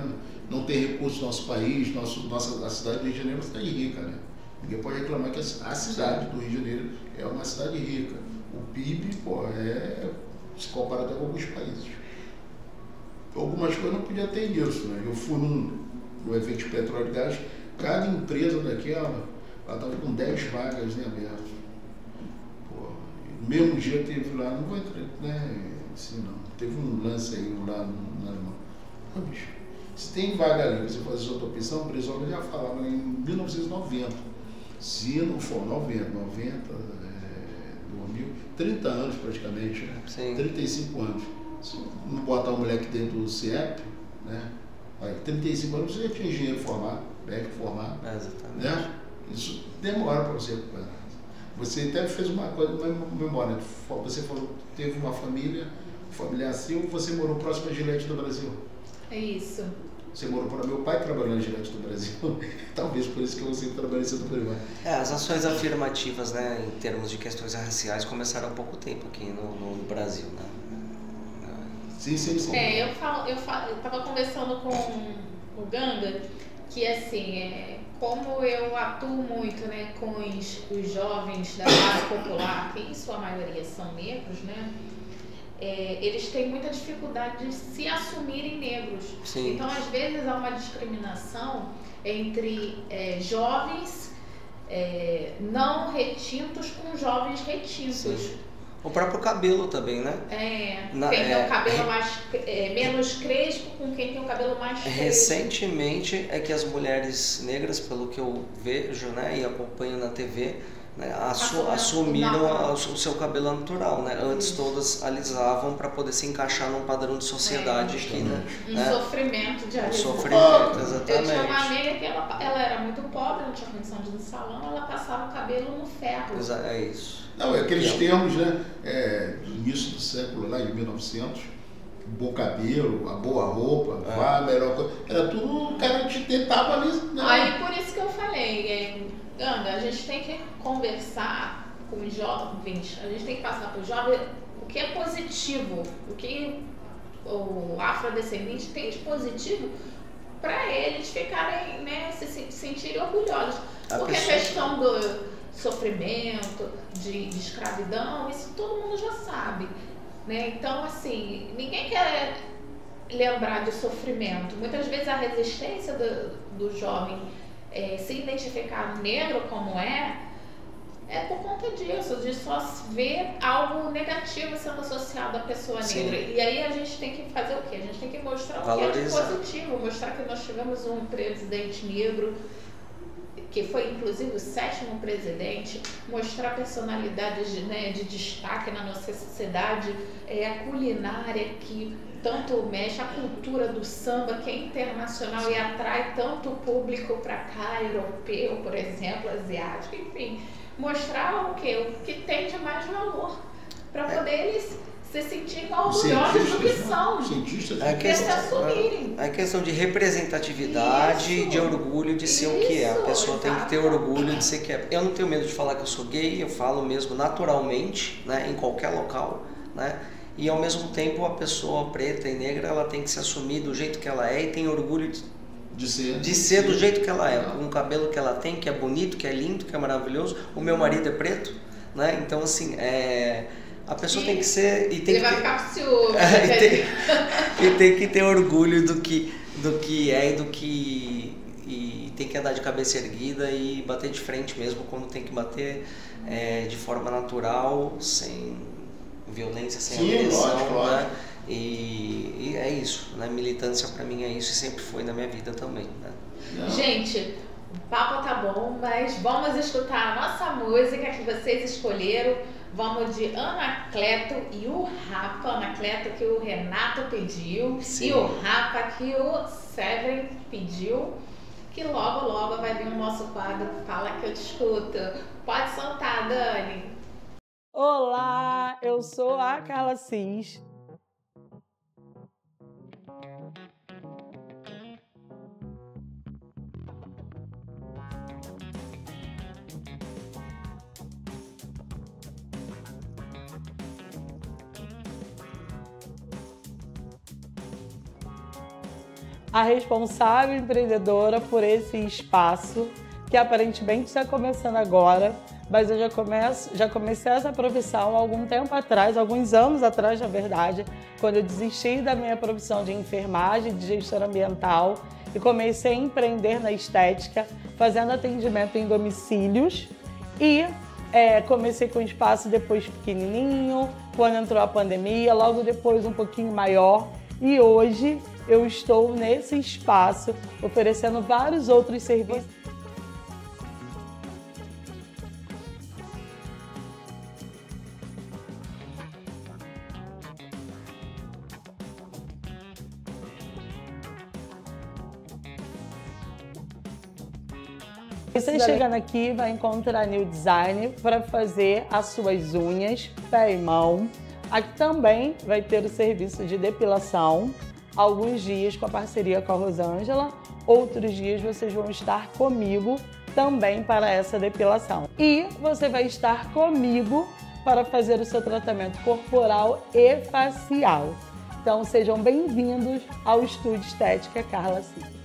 não tem recursos no nosso país, a cidade do Rio de Janeiro é uma cidade rica, né? Ninguém pode reclamar que a cidade do Rio de Janeiro é uma cidade rica. O PIB, se compara até com alguns países. Algumas coisas não podia ter isso, né? Eu fui no evento de petróleo e gás, cada empresa daquela, ela estava com 10 vagas em aberto. No mesmo dia teve lá, não vou entrar, né? Assim, não. Teve um lance aí lá no Alemão. Bicho, se tem vaga ali, você fazer outra opção, o Brizola já falava em 1990. Se não for 90, 2000, 30 anos praticamente, né? Sim. 35 anos. Se não botar o moleque dentro do CIEP, né? Aí, 35 anos você já tinha engenheiro formado, médico formado. Exatamente. Né? Isso demora para você. Você até fez uma coisa, uma memória. Você falou, teve uma família assim, ou você morou próximo a Gillette do Brasil? É isso. Você morou para meu pai trabalhou na Gillette do Brasil, talvez por isso que eu sempre trabalhei em Santa Maria. As ações afirmativas, né, em termos de questões raciais, começaram há pouco tempo aqui no Brasil, né? Sim. Eu tava conversando com o Ganga, que assim, como eu atuo muito, né, com os jovens da base popular, que em sua maioria são negros, né? Eles têm muita dificuldade de se assumirem negros. Sim. Então, às vezes, há uma discriminação entre jovens não retintos com jovens retintos. Sim. O próprio cabelo também, né? Quem tem o cabelo menos crespo com quem tem o cabelo mais crespo. Recentemente é que as mulheres negras, pelo que eu vejo, né, e acompanho na TV, né, assumiram o seu cabelo natural, né? Antes todas alisavam para poder se encaixar num padrão de sociedade que, né? Sofrimento de alisar. Sofrimento, exatamente. Eu tinha uma amiga que ela era muito pobre, não tinha condição de ir no salão, ela passava o cabelo no ferro. É isso. Não, aqueles termos, né? Do início do século, lá em 1900, o bom cabelo, a boa roupa, a melhor coisa, era tudo o cara te tentava ali. Né? Aí por isso que eu falei, Ganga, a gente tem que conversar com os jovens, a gente tem que passar para os jovens o que é positivo, o que o afrodescendente tem de positivo para eles ficarem, né, se sentirem orgulhosos. Porque a questão do sofrimento, de escravidão, isso todo mundo já sabe, né? Então, assim, ninguém quer lembrar de sofrimento. Muitas vezes a resistência do jovem se identificar negro como é por conta disso, de só ver algo negativo sendo associado à pessoa negra. E aí a gente tem que fazer o quê? A gente tem que mostrar o que é de positivo, mostrar que nós tivemos um presidente negro, que foi inclusive o 7º presidente, mostrar personalidades de destaque na nossa sociedade, a culinária que tanto mexe, a cultura do samba que é internacional e atrai tanto público para cá, europeu, por exemplo, asiático, enfim, mostrar o que tem de mais valor, para poder eles se sentirem orgulhosos do que são, a questão de representatividade, de orgulho de ser o que é. A pessoa tem que ter orgulho de ser o que é. Eu não tenho medo de falar que eu sou gay, eu falo mesmo naturalmente, né, em qualquer local, né? E ao mesmo tempo a pessoa preta e negra, ela tem que se assumir do jeito que ela é e tem orgulho de ser do jeito que ela é, com o cabelo que ela tem, que é bonito, que é lindo, que é maravilhoso. O meu marido é preto, né? Então assim, a pessoa tem que ser e tem ele que vai ficar ciúme, e tem que ter orgulho do que é e tem que andar de cabeça erguida e bater de frente mesmo quando tem que bater, de forma natural, sem violência, sem agressão, né? E é isso, né? Militância para mim é isso e sempre foi na minha vida também, né? Gente, o papo tá bom, mas vamos escutar a nossa música que vocês escolheram. Vamos de Anacleto e o Rapa. Anacleto que o Renato pediu. Sim. E o Rapa que o Severin pediu. Que logo, logo vai vir o nosso quadro Fala Que Eu Te Escuto. Pode soltar, Dani. Olá, eu sou a Carla Cis. A responsável empreendedora por esse espaço, que aparentemente está começando agora, mas eu já comecei essa profissão há algum tempo atrás, alguns anos atrás, na verdade, quando eu desisti da minha profissão de enfermagem, de gestora ambiental, e comecei a empreender na estética, fazendo atendimento em domicílios, e comecei com um espaço depois pequenininho, quando entrou a pandemia, logo depois um pouquinho maior, e hoje eu estou nesse espaço oferecendo vários outros serviços. Você chegando aqui vai encontrar New Design para fazer as suas unhas, pé e mão. Aqui também vai ter o serviço de depilação. alguns dias com a parceria com a Rosângela, outros dias vocês vão estar comigo também para essa depilação. E você vai estar comigo para fazer o seu tratamento corporal e facial. Então sejam bem-vindos ao Estúdio Estética Carla Cid.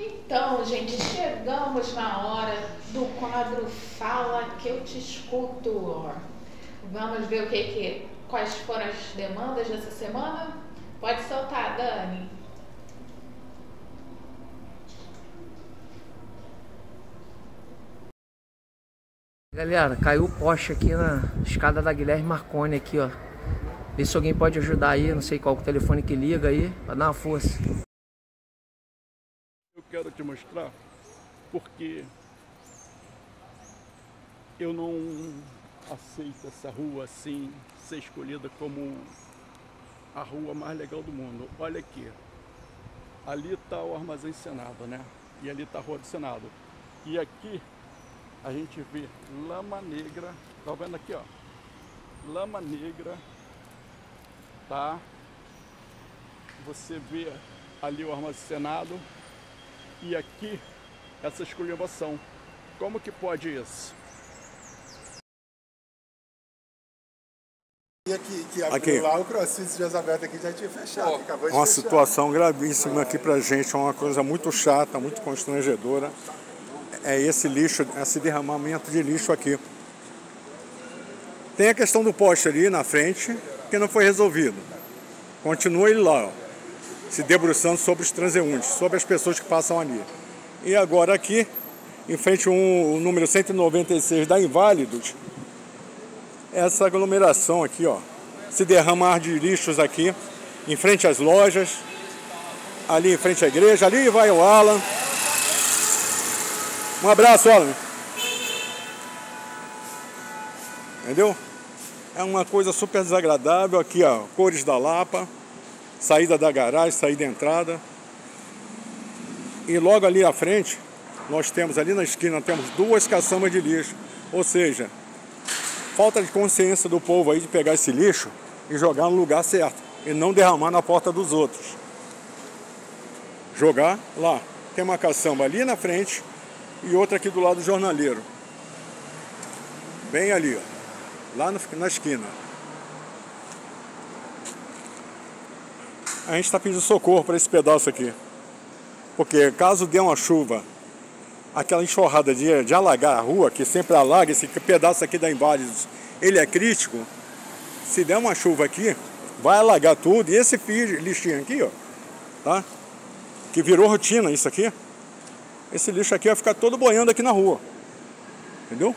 Então, gente, chegamos na hora do quadro Fala que eu te escuto. Vamos ver quais foram as demandas dessa semana? Pode soltar, Dani. Galera, caiu o poste aqui na escada da Guilherme Marconi aqui, ó. Vê se alguém pode ajudar aí, não sei qual o telefone que liga aí, pra dar uma força. Eu quero te mostrar porque eu não aceito essa rua assim ser escolhida como a rua mais legal do mundo. Olha aqui, ali está o Armazém Senado, né? E ali está a Rua do Senado. E aqui a gente vê lama negra, tá vendo aqui, ó? Lama negra, tá? Você vê ali o Armazém Senado. E aqui, essa esculhambação. Como que pode isso? Que aqui lá o CrossFit de Elizabeth aqui já tinha fechado. Acabou de uma fechar. Situação gravíssima aqui pra gente, é uma coisa muito chata, muito constrangedora. É esse lixo, esse derramamento de lixo aqui. Tem a questão do poste ali na frente, que não foi resolvido. Continua ele lá, ó, se debruçando sobre os transeuntes, sobre as pessoas que passam ali. E agora aqui, em frente ao número 196 da Inválidos, essa aglomeração aqui, ó, se derramar de lixos aqui, em frente às lojas, ali em frente à igreja, ali vai o Alan. Um abraço, Alan. Entendeu? É uma coisa super desagradável aqui, ó, cores da Lapa. Saída da garagem, saída da entrada. E logo ali à frente, nós temos ali na esquina, temos 2 caçambas de lixo. Ou seja, falta de consciência do povo aí de pegar esse lixo e jogar no lugar certo. E não derramar na porta dos outros. Jogar lá. Tem uma caçamba ali na frente e outra aqui do lado do jornaleiro. Bem ali, ó. Lá na esquina. A gente está pedindo socorro para esse pedaço aqui. Porque caso dê uma chuva, aquela enxurrada de alagar a rua, que sempre alaga, esse pedaço aqui da Inválidos, ele é crítico. Se der uma chuva aqui, vai alagar tudo. E esse lixinho aqui, ó, tá? Que virou rotina isso aqui. Esse lixo aqui vai ficar todo boiando aqui na rua. Entendeu?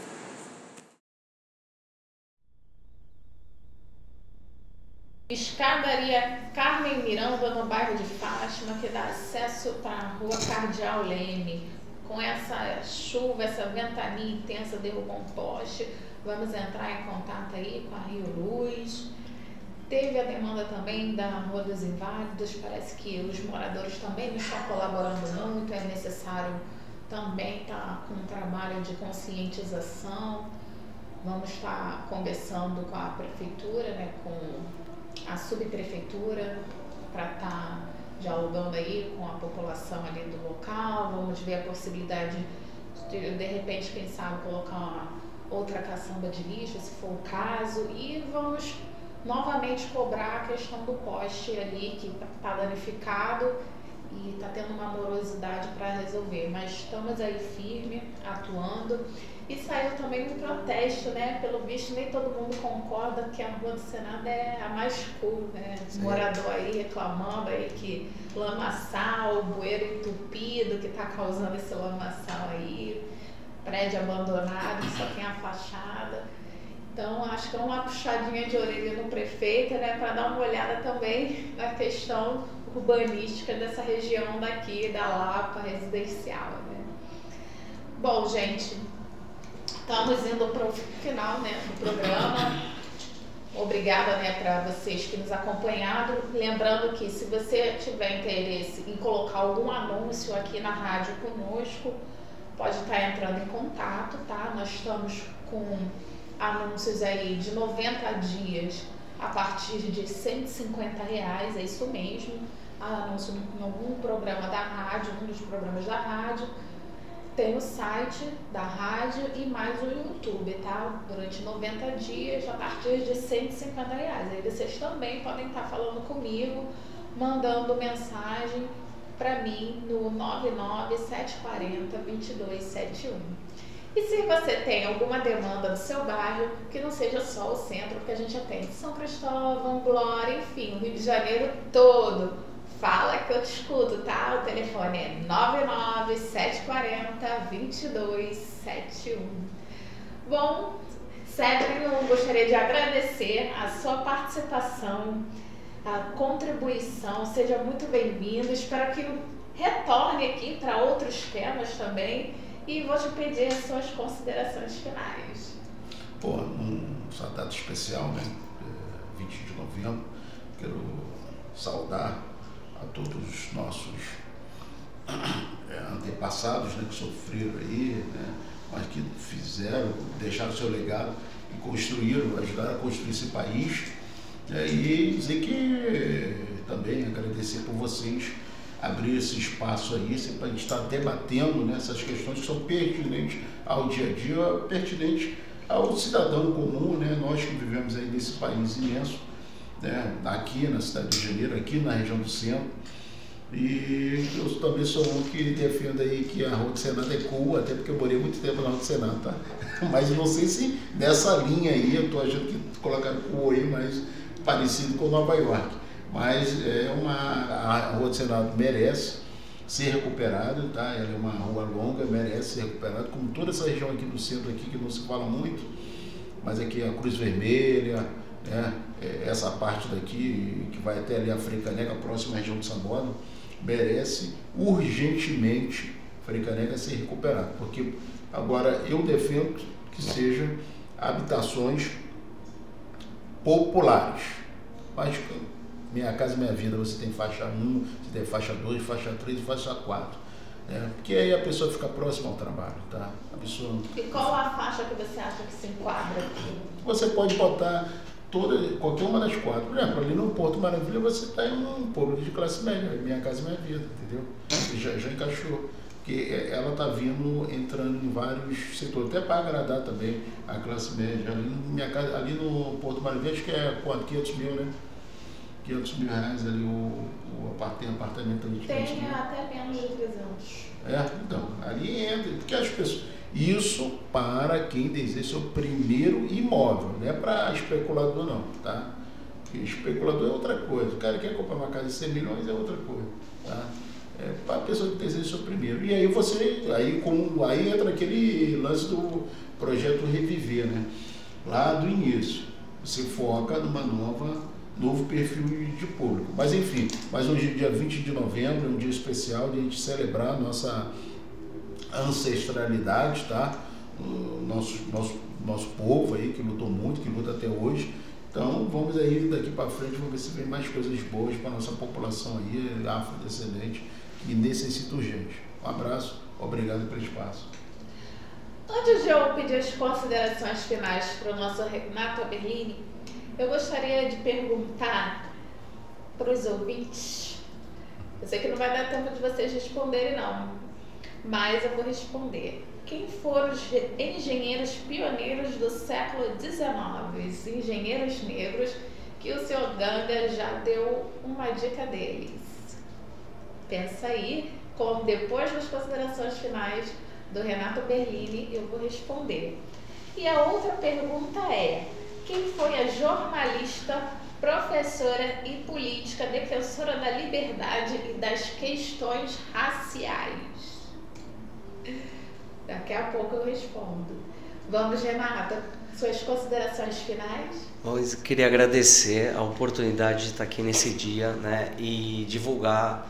Escadaria Carmen Miranda, no bairro de Fátima, que dá acesso para a rua Cardeal Leme. Com essa chuva, essa ventania intensa, derrubou um poste. Vamos entrar em contato aí com a Rio Luz. Teve a demanda também da Rua dos Inválidos. Parece que os moradores também não estão colaborando muito. É necessário também estar com um trabalho de conscientização. Vamos estar conversando com a prefeitura, né, com a subprefeitura, para estar dialogando aí com a população ali do local. Vamos ver a possibilidade de repente, quem sabe, colocar uma outra caçamba de lixo, se for o caso, e vamos novamente cobrar a questão do poste ali que está danificado e está tendo uma morosidade para resolver, mas estamos aí firme, atuando. E saiu também um protesto, né? Pelo visto, nem todo mundo concorda que a Rua do Senado é a mais cool, né? Morador aí reclamando aí que lamaçal, bueiro entupido que está causando esse lamaçal aí, prédio abandonado, só tem a fachada. Então, acho que é uma puxadinha de orelha no prefeito, né, para dar uma olhada também na questão urbanística dessa região daqui, da Lapa, residencial, né. Bom, gente, estamos indo para o final, né, do programa. Obrigada, né, para vocês que nos acompanharam. Lembrando que se você tiver interesse em colocar algum anúncio aqui na rádio conosco, pode estar entrando em contato, tá? Nós estamos com anúncios aí de 90 dias a partir de R$150, é isso mesmo. Anúncio em algum programa da rádio, um dos programas da rádio. Tem o site da rádio e mais o YouTube, tá? Durante 90 dias, a partir de R$150. Aí vocês também podem estar falando comigo, mandando mensagem para mim no 99740-2271. E se você tem alguma demanda no seu bairro, que não seja só o centro, porque a gente atende São Cristóvão, Glória, enfim, o Rio de Janeiro todo, fala que eu te escuto, tá? O telefone é 99740-2271. Bom, sempre eu gostaria de agradecer a sua participação, a contribuição, seja muito bem-vindo. Espero que retorne aqui para outros temas também e vou te pedir as suas considerações finais. Pô, essa data especial, né? 20 de novembro, quero saudar a todos os nossos antepassados, né, que sofreram aí, né, mas que fizeram, deixaram seu legado e construíram, ajudaram a construir esse país, né, e dizer que também agradecer por vocês abrir esse espaço aí, para a gente estar debatendo, né, essas questões que são pertinentes ao dia a dia, pertinentes ao cidadão comum, né, nós que vivemos aí nesse país imenso, né, aqui na cidade do Rio de Janeiro, aqui na região do centro. E eu também sou um que defendo aí que a Rua do Senado é cool, até porque eu morei muito tempo na Rua do Senado, tá? Mas não sei se nessa linha aí, eu tô achando que colocaram cool aí, mais parecido com Nova York. Mas a Rua do Senado merece ser recuperada, tá? Ela é uma rua longa, merece ser recuperada, como toda essa região aqui do centro aqui, que não se fala muito, mas aqui a Cruz Vermelha, né? Essa parte daqui, que vai até ali a Frei Caneca, próxima à região de Sambódromo, merece urgentemente Frei Caneca ser recuperado, porque agora eu defendo que sejam habitações populares. Mas Minha Casa Minha Vida, você tem faixa 1, você tem faixa 2, faixa 3 e faixa 4. Porque aí a pessoa fica próxima ao trabalho, tá? A pessoa... E qual a faixa que você acha que se enquadra aqui? Você pode botar qualquer uma das 4. Por exemplo, ali no Porto Maravilha você está em um público de classe média, Minha Casa Minha Vida, entendeu? Já encaixou. Porque ela está entrando em vários setores, até para agradar também a classe média. Ali no Porto Maravilha, acho que é 500 mil, né? 500 mil reais ali tem apartamento ali de 500 mil. Tem até menos de 300. Então, ali entra, porque as pessoas... Isso para quem deseja seu primeiro imóvel, não é para especulador não, tá? Porque especulador é outra coisa, o cara quer comprar uma casa de 100 milhões é outra coisa, tá? É para a pessoa que deseja seu primeiro. E aí aí entra aquele lance do projeto Reviver, né? Lá do início, você foca numa novo perfil de público. Mas enfim, hoje, dia 20 de novembro, é um dia especial de a gente celebrar a nossa ancestralidade, tá? O nosso povo aí que lutou muito, que luta até hoje. Então vamos aí daqui para frente, vamos ver se vem mais coisas boas para nossa população aí, afrodescendente, que necessita urgente. Um abraço, obrigado pelo espaço. Antes de eu pedir as considerações finais para o nosso Renato Berlini, eu gostaria de perguntar para os ouvintes. Eu sei que não vai dar tempo de vocês responderem não, mas eu vou responder. Quem foram os engenheiros pioneiros do século XIX, os engenheiros negros, que o senhor Ganga já deu uma dica deles? Pensa aí, depois das considerações finais do Renato Berlini, eu vou responder. E a outra pergunta é: quem foi a jornalista, professora e política defensora da liberdade e das questões raciais? Daqui a pouco eu respondo. Vamos, Renata. Suas considerações finais? Bom, eu queria agradecer a oportunidade de estar aqui nesse dia, né, e divulgar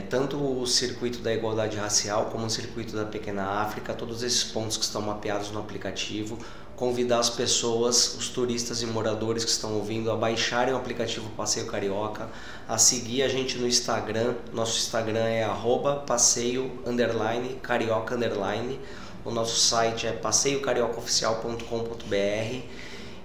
tanto o circuito da igualdade racial como o circuito da Pequena África, todos esses pontos que estão mapeados no aplicativo, convidar as pessoas, os turistas e moradores que estão ouvindo a baixarem o aplicativo Passeio Carioca, a seguir a gente no Instagram. Nosso Instagram é @passeio_carioca_. O nosso site é passeiocariocaoficial.com.br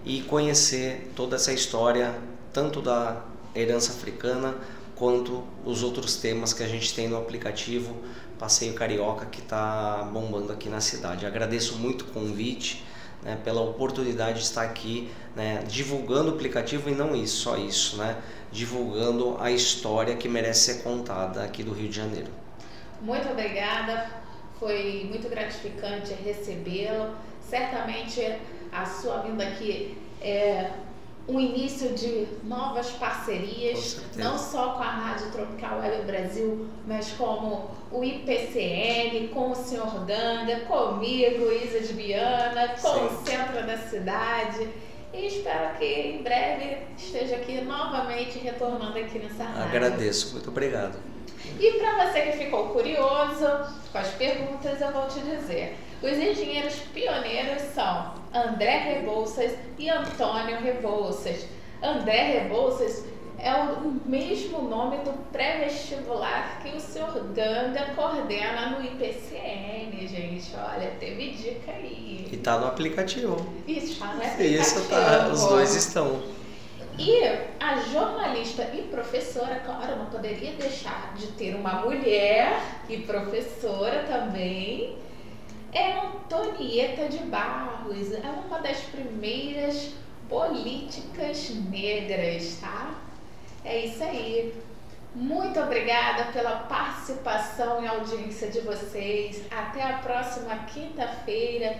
e conhecer toda essa história, tanto da herança africana quanto os outros temas que a gente tem no aplicativo Passeio Carioca, que está bombando aqui na cidade. Agradeço muito o convite, né, pela oportunidade de estar aqui, né, divulgando o aplicativo, e não só isso, né, divulgando a história que merece ser contada aqui do Rio de Janeiro. Muito obrigada, foi muito gratificante recebê-lo. Certamente a sua vinda aqui é um início de novas parcerias, não só com a Rádio Tropical Web Brasil, mas como o IPCN, com o Sr. Danga, comigo, Isa de Viana, com o Centro da Cidade. E espero que em breve esteja aqui novamente, retornando aqui nessa rádio. Agradeço, muito obrigado. E para você que ficou curioso com as perguntas, eu vou te dizer. Os engenheiros pioneiros são André Rebouças e Antônio Rebouças. André Rebouças é o mesmo nome do pré-vestibular que o Sr. Danga coordena no IPCN, gente. Olha, teve dica aí. E tá no aplicativo. Isso, tá no aplicativo. Isso, tá. Os dois estão. E a jornalista e professora, claro, não poderia deixar de ter uma mulher e professora também, é Antonieta de Barros. Ela é uma das primeiras políticas negras, tá? É isso aí. Muito obrigada pela participação e audiência de vocês. Até a próxima quinta-feira.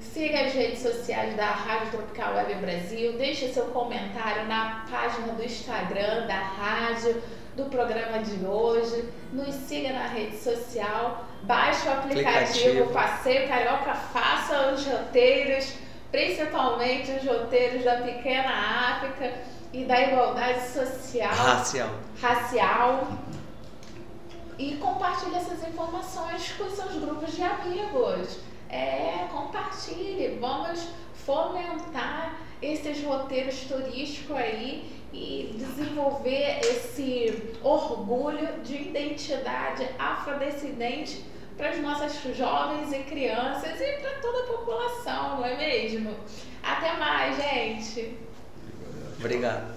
Siga as redes sociais da Rádio Tropical Web Brasil. Deixe seu comentário na página do Instagram da rádio, do programa de hoje. Nos siga na rede social. Baixe o aplicativo Passeio Carioca. Faça os roteiros, principalmente os roteiros da Pequena África e da igualdade social. Racial. E compartilhe essas informações com seus grupos de amigos. Compartilhe, vamos fomentar esses roteiros turísticos aí e desenvolver esse orgulho de identidade afrodescendente para as nossas jovens e crianças e para toda a população, não é mesmo? Até mais, gente! Obrigado.